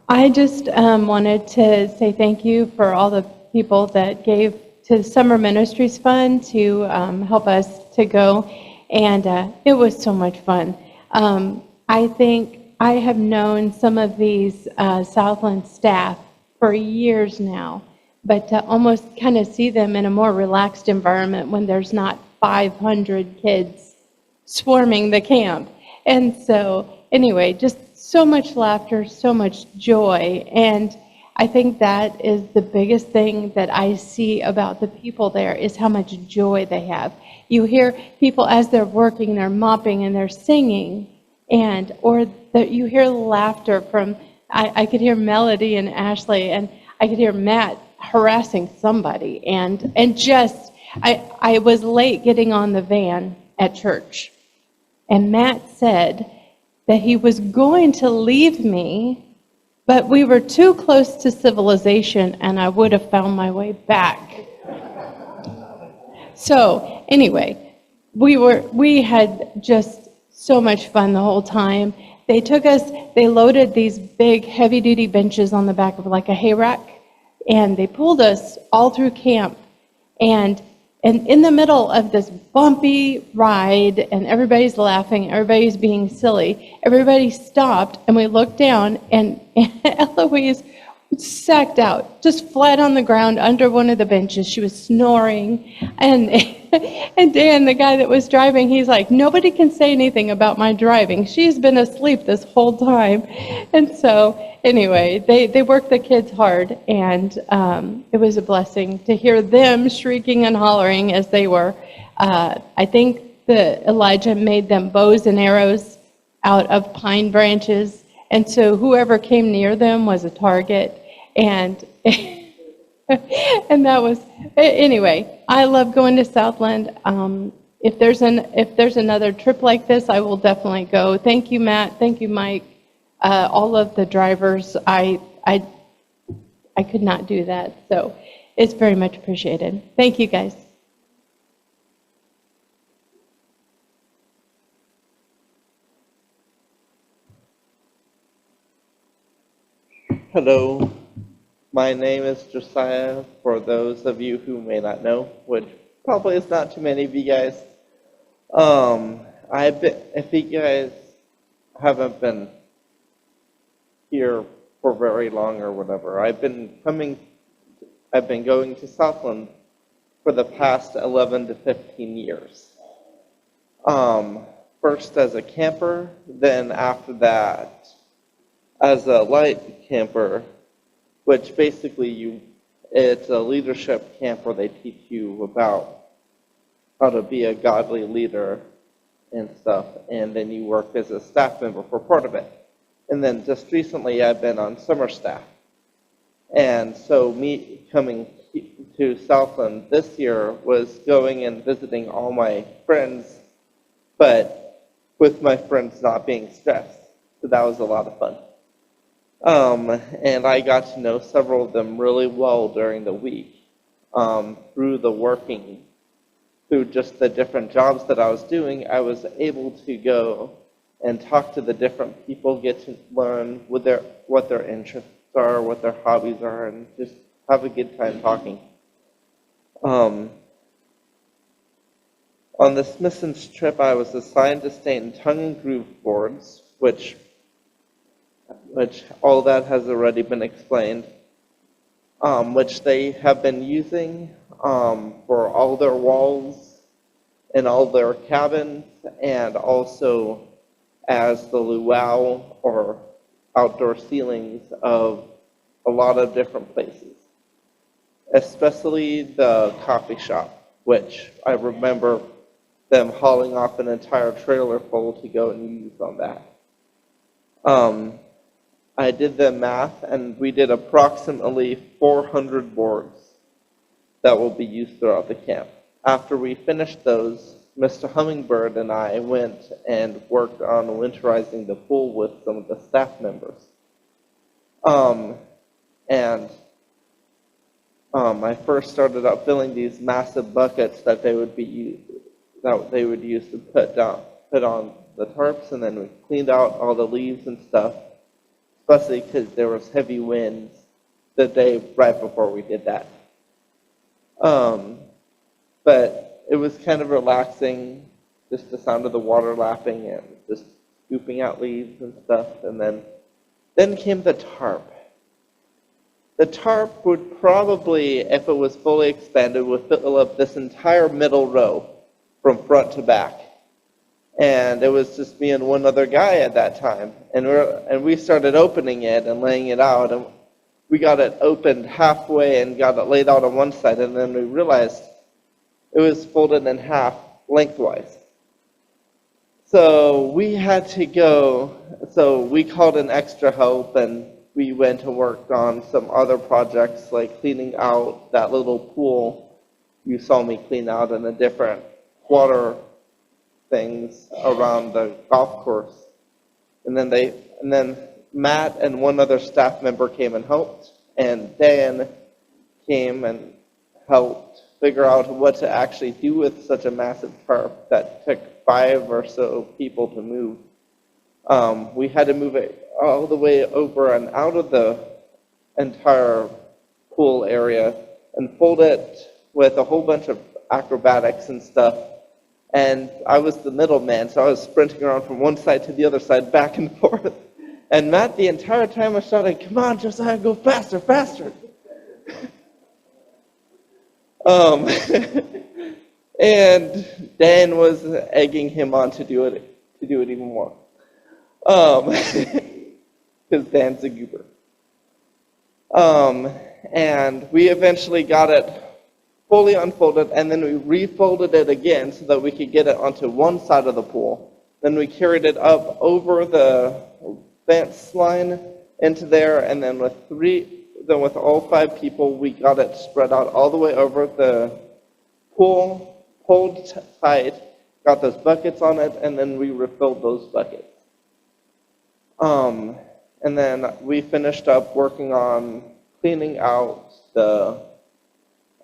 [SPEAKER 11] I just wanted to say thank you for all the people that gave to the Summer Ministries Fund to help us to go, and it was so much fun. I think I have known some of these Southland staff for years now, but to almost kind of see them in a more relaxed environment when there's not 500 kids swarming the camp. And so, anyway, just so much laughter, so much joy. And I think that is the biggest thing that I see about the people there is how much joy they have. You hear people as they're working, they're mopping and they're singing, or that you hear laughter from, I could hear Melody and Ashley, and I could hear Matt harassing somebody. And just, I was late getting on the van at church. And Matt said that he was going to leave me, but we were too close to civilization and I would have found my way back. So anyway, we had just so much fun the whole time. They loaded these big heavy-duty benches on the back of like a hay rack, and they pulled us all through camp. And in the middle of this bumpy ride, and everybody's laughing, everybody's being silly, everybody stopped, and we looked down, and Eloise sacked out, just flat on the ground under one of the benches. She was snoring. And Dan, the guy that was driving, he's like, nobody can say anything about my driving. She's been asleep this whole time. And so, anyway, they worked the kids hard, and it was a blessing to hear them shrieking and hollering as they were. I think Elijah made them bows and arrows out of pine branches, and so whoever came near them was a target. And and that was, anyway, I love going to Southland. If there's another trip like this, I will definitely go. Thank you, Matt. Thank you, Mike. All of the drivers, I could not do that. So it's very much appreciated. Thank you, guys.
[SPEAKER 12] Hello, my name is Josiah, for those of you who may not know, which probably is not too many of you guys. If you guys haven't been here for very long or whatever, I've been going to Southland for the past 11 to 15 years. First as a camper, then after that as a light camper, which basically it's a leadership camp where they teach you about how to be a godly leader and stuff, and then you work as a staff member for part of it. And then just recently I've been on summer staff. And so me coming to Southland this year was going and visiting all my friends, but with my friends not being stressed. So that was a lot of fun. And I got to know several of them really well during the week through just the different jobs that I was doing. I was able to go and talk to the different people, get to learn what their interests are, what their hobbies are, and just have a good time talking. On the Smithson's trip, I was assigned to stay in tongue and groove boards, which all that has already been explained, which they have been using for all their walls and all their cabins, and also as the luau or outdoor ceilings of a lot of different places, especially the coffee shop, which I remember them hauling off an entire trailer full to go and use on that. I did the math, and we did approximately 400 boards that will be used throughout the camp. After we finished those, Mr. Hummingbird and I went and worked on winterizing the pool with some of the staff members. I first started out filling these massive buckets that they would use to put on the tarps, and then we cleaned out all the leaves and stuff, especially because there was heavy winds the day right before we did that. But it was kind of relaxing, just the sound of the water lapping and just scooping out leaves and stuff. And then came the tarp. the tarp would probably, if it was fully expanded, would fill up this entire middle row from front to back. And it was just me and one other guy at that time. And we started opening it and laying it out. And we got it opened halfway and got it laid out on one side. And then we realized it was folded in half lengthwise. So we had to go, so we called in extra help, and we went and worked on some other projects like cleaning out that little pool you saw me clean out and the different water things around the golf course. And then Matt and one other staff member came and helped, and Dan came and helped figure out what to actually do with such a massive tarp that took 5 or so people to move. We had to move it all the way over and out of the entire pool area and fold it with a whole bunch of acrobatics and stuff. And I was the middleman, so I was sprinting around from one side to the other side, back and forth. And Matt, the entire time, was shouting, "Come on, Josiah, go faster, faster!" And Dan was egging him on to do it even more, because Dan's a goober. And we eventually got it fully unfolded, and then we refolded it again so that we could get it onto one side of the pool. Then we carried it up over the fence line into there, and then with all 5 people, we got it spread out all the way over the pool, pulled tight, got those buckets on it, and then we refilled those buckets. And then we finished up working on cleaning out the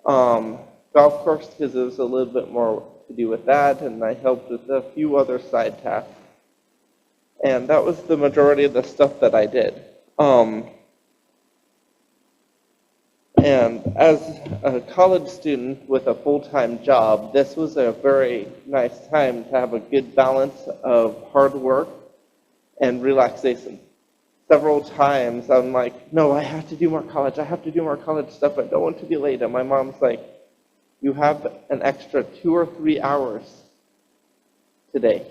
[SPEAKER 12] golf course, because there was a little bit more to do with that, and I helped with a few other side tasks. And that was the majority of the stuff that I did. And as a college student with a full-time job, this was a very nice time to have a good balance of hard work and relaxation. Several times I'm like, no, I have to do more college. I have to do more college stuff. I don't want to be late. And my mom's like, you have an extra 2 or 3 hours today.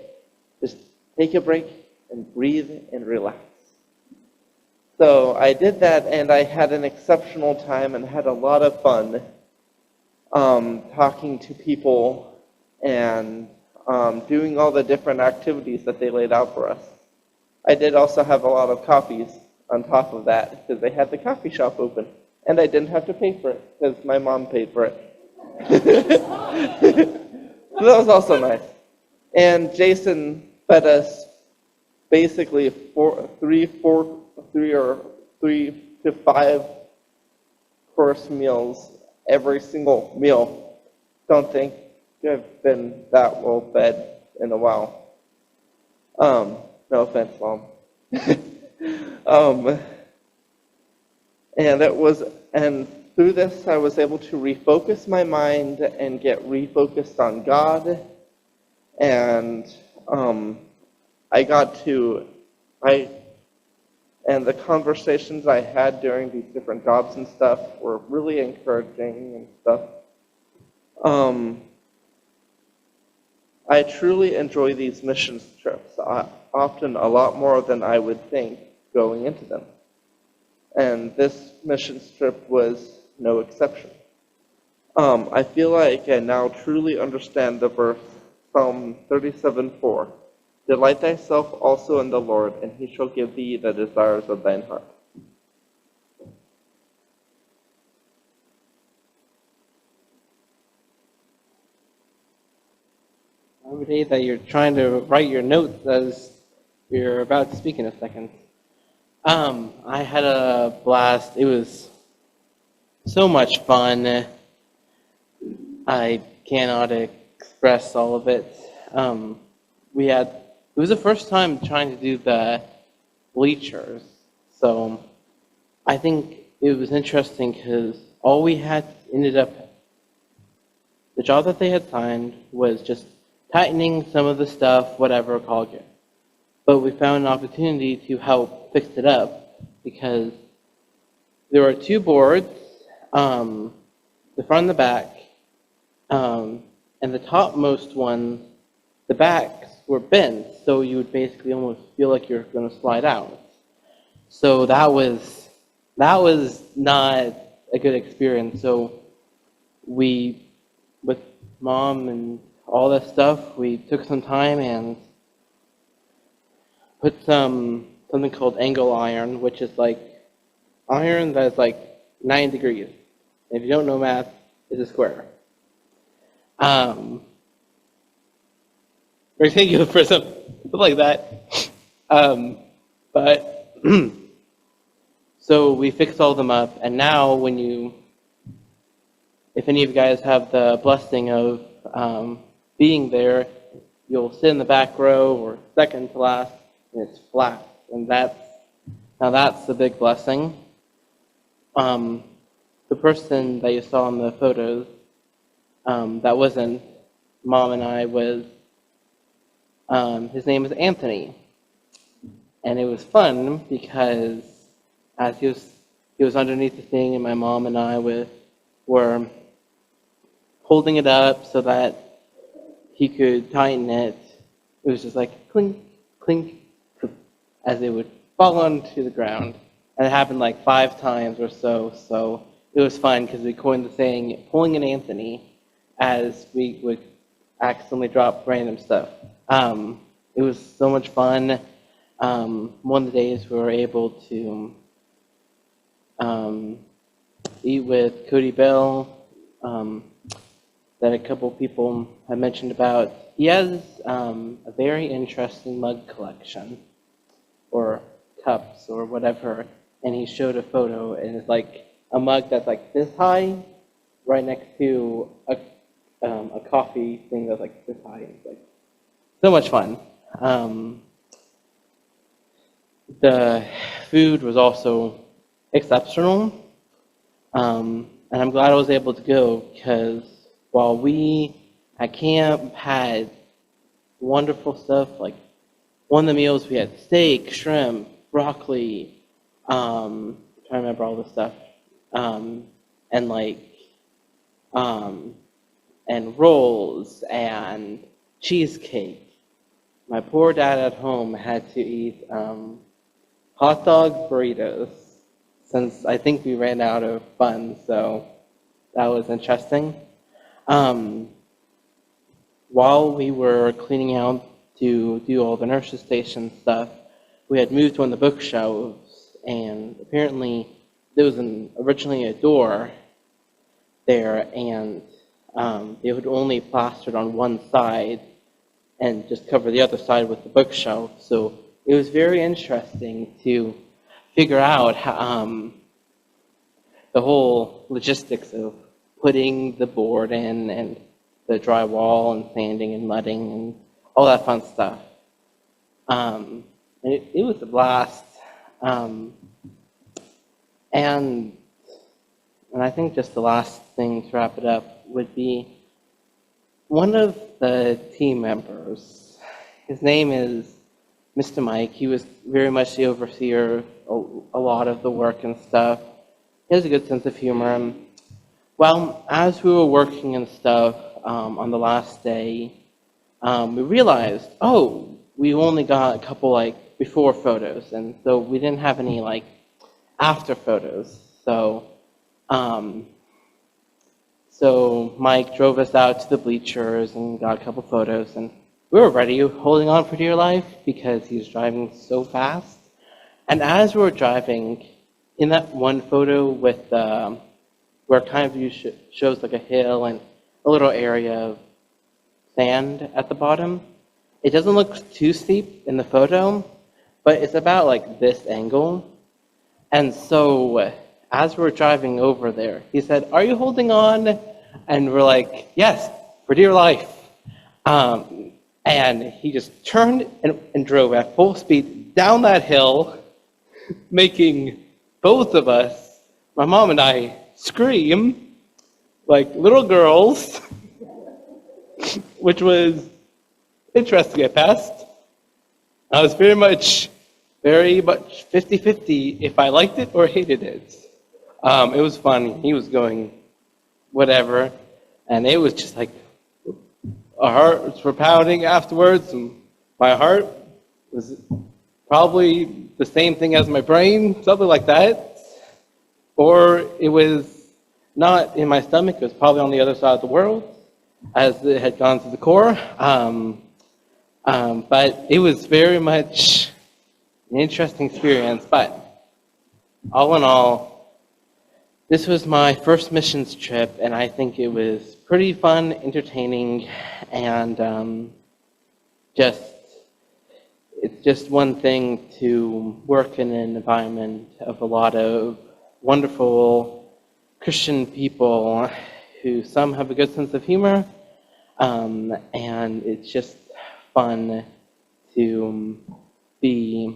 [SPEAKER 12] Just take a break and breathe and relax. So I did that, and I had an exceptional time and had a lot of fun talking to people and doing all the different activities that they laid out for us. I did also have a lot of coffees on top of that, because they had the coffee shop open, and I didn't have to pay for it because my mom paid for it. So that was also nice. And Jason fed us basically 3 to 5 course meals every single meal. Don't think I've been that well fed in a while. No offense, Mom. And through this, I was able to refocus my mind and get refocused on God. And and the conversations I had during these different jobs and stuff were really encouraging and stuff. I truly enjoy these missions trips, often a lot more than I would think going into them. And this missions trip was no exception. I feel like I now truly understand the verse, Psalm 37:4. Delight thyself also in the Lord, and he shall give thee the desires of thine heart.
[SPEAKER 13] Every day that you're trying to write your notes as you're about to speak in a second. I had a blast. It was so much fun. I cannot express all of it. It was the first time trying to do the bleachers, so I think it was interesting because all we had the job that they had signed was just tightening some of the stuff, whatever, called it. But we found an opportunity to help fix it up because there were two boards, the front and the back, and the topmost one, the backs were bent, so you would basically almost feel like you're going to slide out. So that was not a good experience. So we, with mom and all that stuff, we took some time and put something called angle iron, which is like iron that is like 9 degrees. If you don't know math, it's a square. Rectangular for something like that. But so we fixed all of them up, and now if any of you guys have the blessing of being there, you'll sit in the back row or second to last, and it's flat, and that's the big blessing. The person that you saw in the photos, that wasn't Mom and I, was his name is Anthony, and it was fun because as he was underneath the thing, and my mom and I were holding it up so that he could tighten it. It was just like clink, clink, clink, as it would fall onto the ground, and it happened like 5 times or so. So it was fun because we coined the saying "pulling an Anthony" as we would accidentally drop random stuff. It was so much fun. One of the days we were able to eat with Cody Bell, that a couple people have mentioned about. He has a very interesting mug collection, or cups, or whatever, and he showed a photo, and it's like a mug that's like this high, right next to a coffee thing that's like this high. It's like so much fun. The food was also exceptional, and I'm glad I was able to go because while we at camp had wonderful stuff, like one of the meals we had steak, shrimp, broccoli, I'm trying to remember all the stuff, and like and rolls and cheesecake. My poor dad at home had to eat hot dog burritos since I think we ran out of funds, so that was interesting. While we were cleaning out to do all the nurses station stuff, we had moved one of the bookshelves, and apparently there was originally a door there, and they had only plastered on one side and just cover the other side with the bookshelf. So it was very interesting to figure out how, the whole logistics of putting the board in and the drywall and sanding and mudding and all that fun stuff. And it was a blast. And I think just the last thing to wrap it up would be one of the team members. His name is Mr. Mike. He was very much the overseer of a lot of the work and stuff. He has a good sense of humor. Well, as we were working and stuff on the last day, we realized, we only got a couple like before photos, and so we didn't have any like after photos. So Mike drove us out to the bleachers and got a couple photos, and we were ready, holding on for dear life because he was driving so fast. And as we were driving, in that one photo with where kind of view shows like a hill and a little area of sand at the bottom, it doesn't look too steep in the photo, but it's about like this angle. And so as we're driving over there, he said, "Are you holding on?" And we're like, "Yes, for dear life." And he just turned and drove at full speed down that hill, making both of us, my mom and I, scream like little girls, which was interesting at best. I was very much 50-50 if I liked it or hated it. It was fun. He was going whatever, and it was just like our hearts were pounding afterwards, and my heart was probably the same thing as my brain, something like that. Or it was not in my stomach, it was probably on the other side of the world, as it had gone to the core. But it was very much an interesting experience. But all in all, this was my first missions trip, and I think it was pretty fun, entertaining, and it's just one thing to work in an environment of a lot of wonderful Christian people who some have a good sense of humor, and it's just fun to be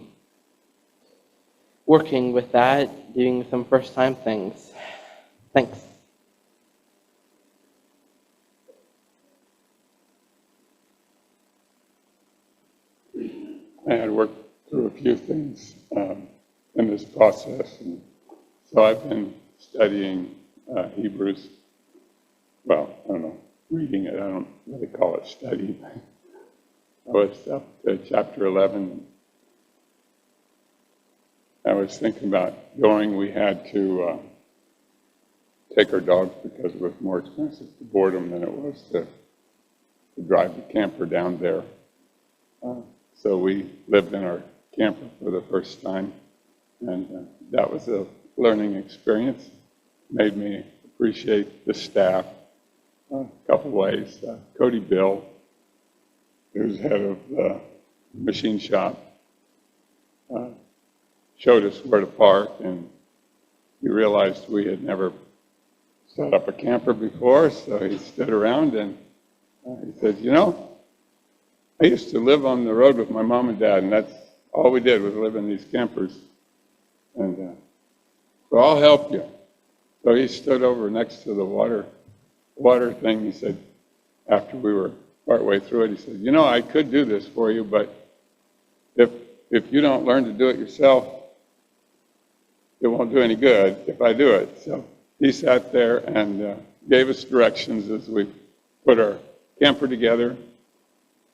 [SPEAKER 13] working with that, doing some first-time things. Thanks.
[SPEAKER 14] I had worked through a few things in this process, and so I've been studying Hebrews. Well, I don't know, reading it. I don't really call it study. I was up to chapter 11. I was thinking about going. We had to take our dogs because it was more expensive to board them than it was to drive the camper down there. So we lived in our camper for the first time, and that was a learning experience. Made me appreciate the staff a couple ways. Cody Bill, who's head of the machine shop, showed us where to park, and we realized we had never set up a camper before, so he stood around and he said, you know, I used to live on the road with my mom and dad, and that's all we did was live in these campers. And so I'll help you. So he stood over next to the water thing. He said, after we were partway through it, he said, you know, I could do this for you, but if you don't learn to do it yourself, it won't do any good if I do it. So he sat there and gave us directions as we put our camper together.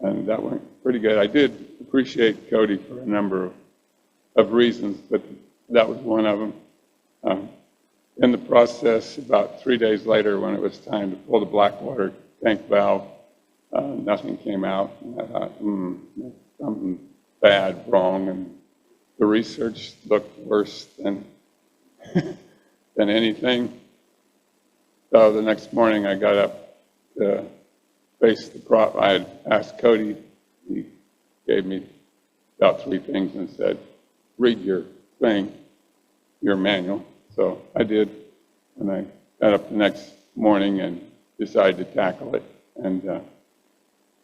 [SPEAKER 14] And that went pretty good. I did appreciate Cody for a number of reasons, but that was one of them. In the process, about 3 days later, when it was time to pull the black water tank valve, nothing came out. And I thought, something bad, wrong, and the research looked worse than anything. So the next morning, I got up to face the problem. I had asked Cody. He gave me about 3 things and said, read your thing, your manual. So I did, and I got up the next morning and decided to tackle it. And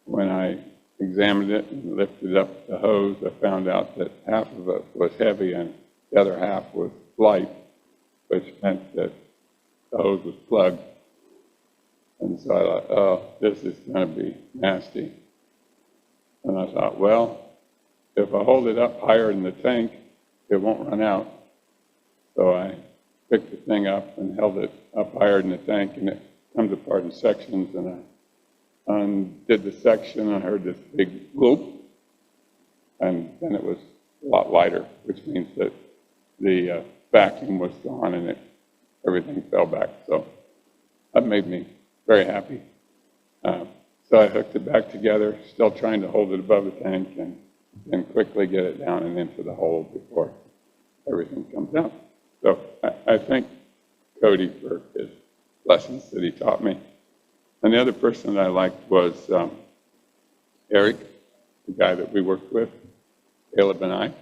[SPEAKER 14] when I examined it and lifted up the hose, I found out that half of it was heavy and the other half was light, which meant that the hose was plugged. And so I thought, oh, this is going to be nasty. And I thought, well, if I hold it up higher in the tank, it won't run out. So I picked the thing up and held it up higher in the tank, and it comes apart in sections. And I undid the section, and I heard this big whoop. And then it was a lot lighter, which means that the vacuum was gone and everything fell back. So that made me very happy. So I hooked it back together, still trying to hold it above the tank and then quickly get it down and into the hole before everything comes out. So I thank Cody for his lessons that he taught me. And the other person that I liked was Eric, the guy that we worked with, Caleb and I.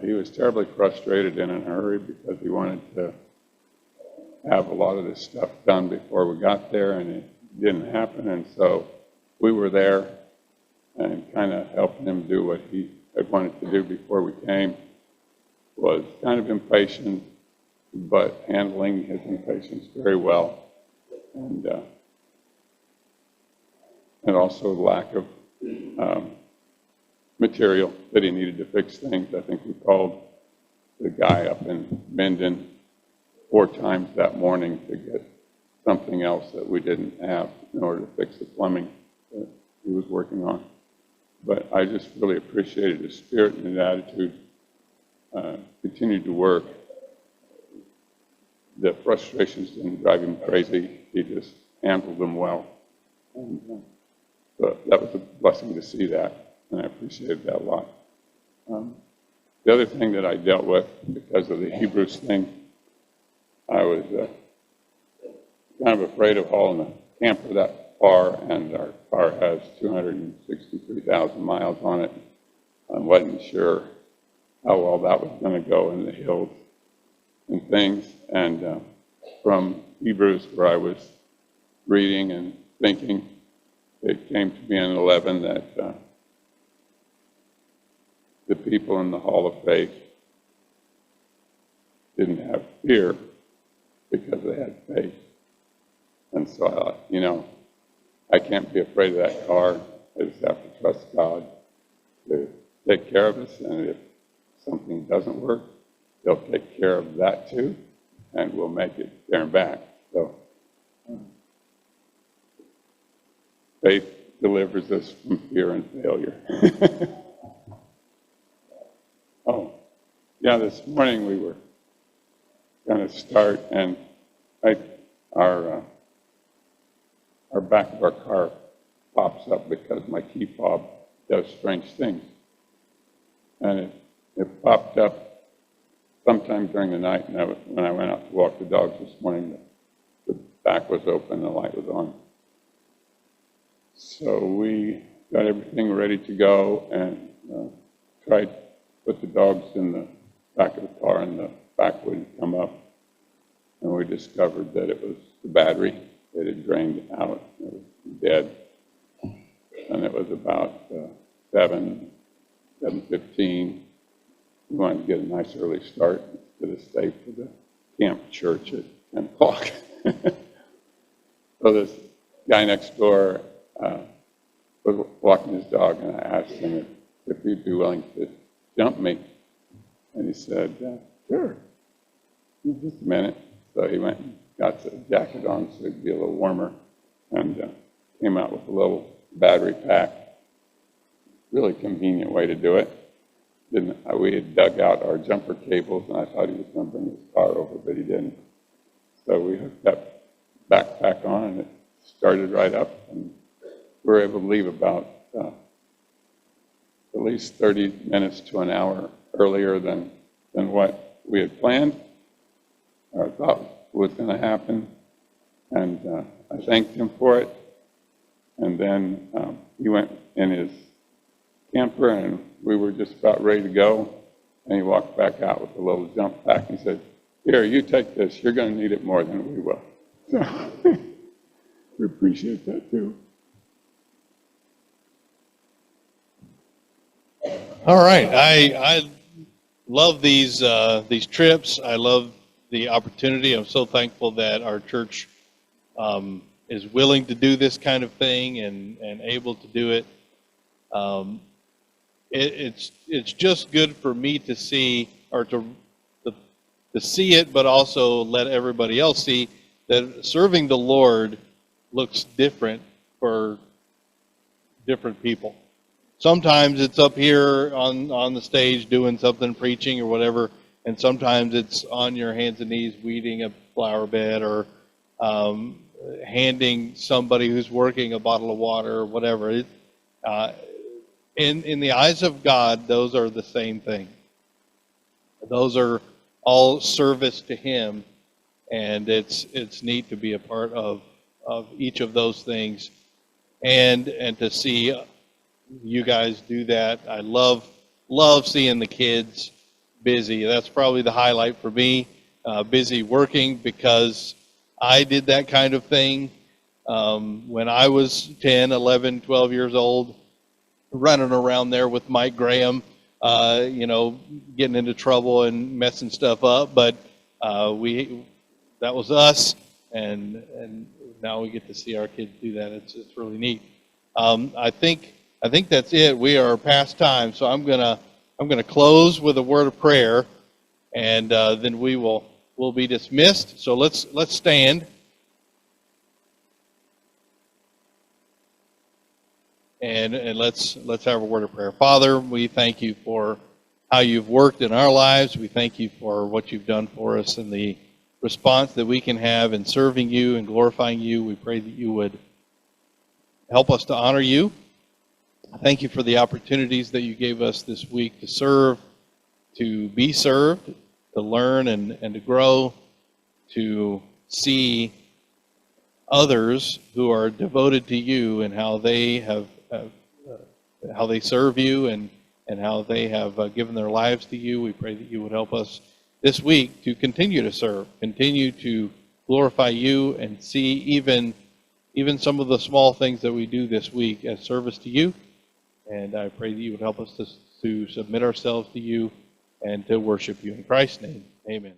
[SPEAKER 14] He was terribly frustrated and in a hurry because he wanted to have a lot of this stuff done before we got there, and it didn't happen. And so we were there and kind of helping him do what he had wanted to do before we came. Was kind of impatient, but handling his impatience very well. And also the lack of material that he needed to fix things. I think we called the guy up in Menden 4 times that morning to get something else that we didn't have in order to fix the plumbing that he was working on. But I just really appreciated his spirit and his attitude. Continued to work. The frustrations didn't drive him crazy. He just handled them well. And so that was a blessing to see that, and I appreciated that a lot. The other thing that I dealt with because of the Hebrews thing, I was kind of afraid of hauling a camper that far, and our car has 263,000 miles on it. I wasn't sure how well that was going to go in the hills and things. And from Hebrews, where I was reading and thinking, it came to me in 11 that the people in the Hall of Faith didn't have fear because they had faith. And so I thought, you know, I can't be afraid of that car. I just have to trust God to take care of us. And if something doesn't work, He'll take care of that too, and we'll make it there and back. So faith delivers us from fear and failure. Oh, yeah, this morning we were going to start, and our back of our car pops up because my key fob does strange things. And it popped up sometime during the night, and when I went out to walk the dogs this morning, the back was open, the light was on. So we got everything ready to go and tried to put the dogs in the back of the car, and the back wouldn't come up. And we discovered that it was the battery. It had drained out. It was dead. And it was about 7:15. We wanted to get a nice early start to the stay for the camp church at 10 o'clock. So this guy next door was walking his dog, and I asked him if he'd be willing to jump me. And he said, sure, just a minute. So he went and got the jacket on so it'd be a little warmer, and came out with a little battery pack. Really convenient way to do it. We had dug out our jumper cables, and I thought he was going to bring his car over, but he didn't. So we hooked that backpack on, and it started right up, and we were able to leave about at least 30 minutes to an hour earlier than what we had planned or thought was going to happen. And I thanked him for it. And then he went in his camper, and we were just about ready to go. And he walked back out with a little jump pack. He said, here, you take this. You're going to need it more than we will. So we appreciate that too.
[SPEAKER 1] All right. I love these trips. I love the opportunity. I'm so thankful that our church is willing to do this kind of thing and able to do it. It's just good for me to see, or to see it, but also let everybody else see that serving the Lord looks different for different people. Sometimes it's up here on the stage doing something, preaching or whatever, and sometimes it's on your hands and knees weeding a flower bed, or handing somebody who's working a bottle of water or whatever. In the eyes of God, those are the same thing. Those are all service to Him, and it's neat to be a part of each of those things, and to see you guys do that. I love seeing the kids busy. That's probably the highlight for me. Busy working, because I did that kind of thing when I was 10, 11, 12 years old, running around there with Mike Graham, getting into trouble and messing stuff up. But that was us, and now we get to see our kids do that. It's really neat. I think that's it. We are past time, so I'm gonna close with a word of prayer, and then we will will be dismissed. So let's stand. And let's have a word of prayer. Father, we thank you for how you've worked in our lives. We thank you for what you've done for us and the response that we can have in serving you and glorifying you. We pray that you would help us to honor you. Thank you for the opportunities that you gave us this week to serve, to be served, to learn and to grow, to see others who are devoted to you and how they have how they serve you and how they have given their lives to you. We pray that you would help us this week to continue to serve, continue to glorify you, and see even some of the small things that we do this week as service to you. And I pray that you would help us to submit ourselves to you and to worship you. In Christ's name, amen.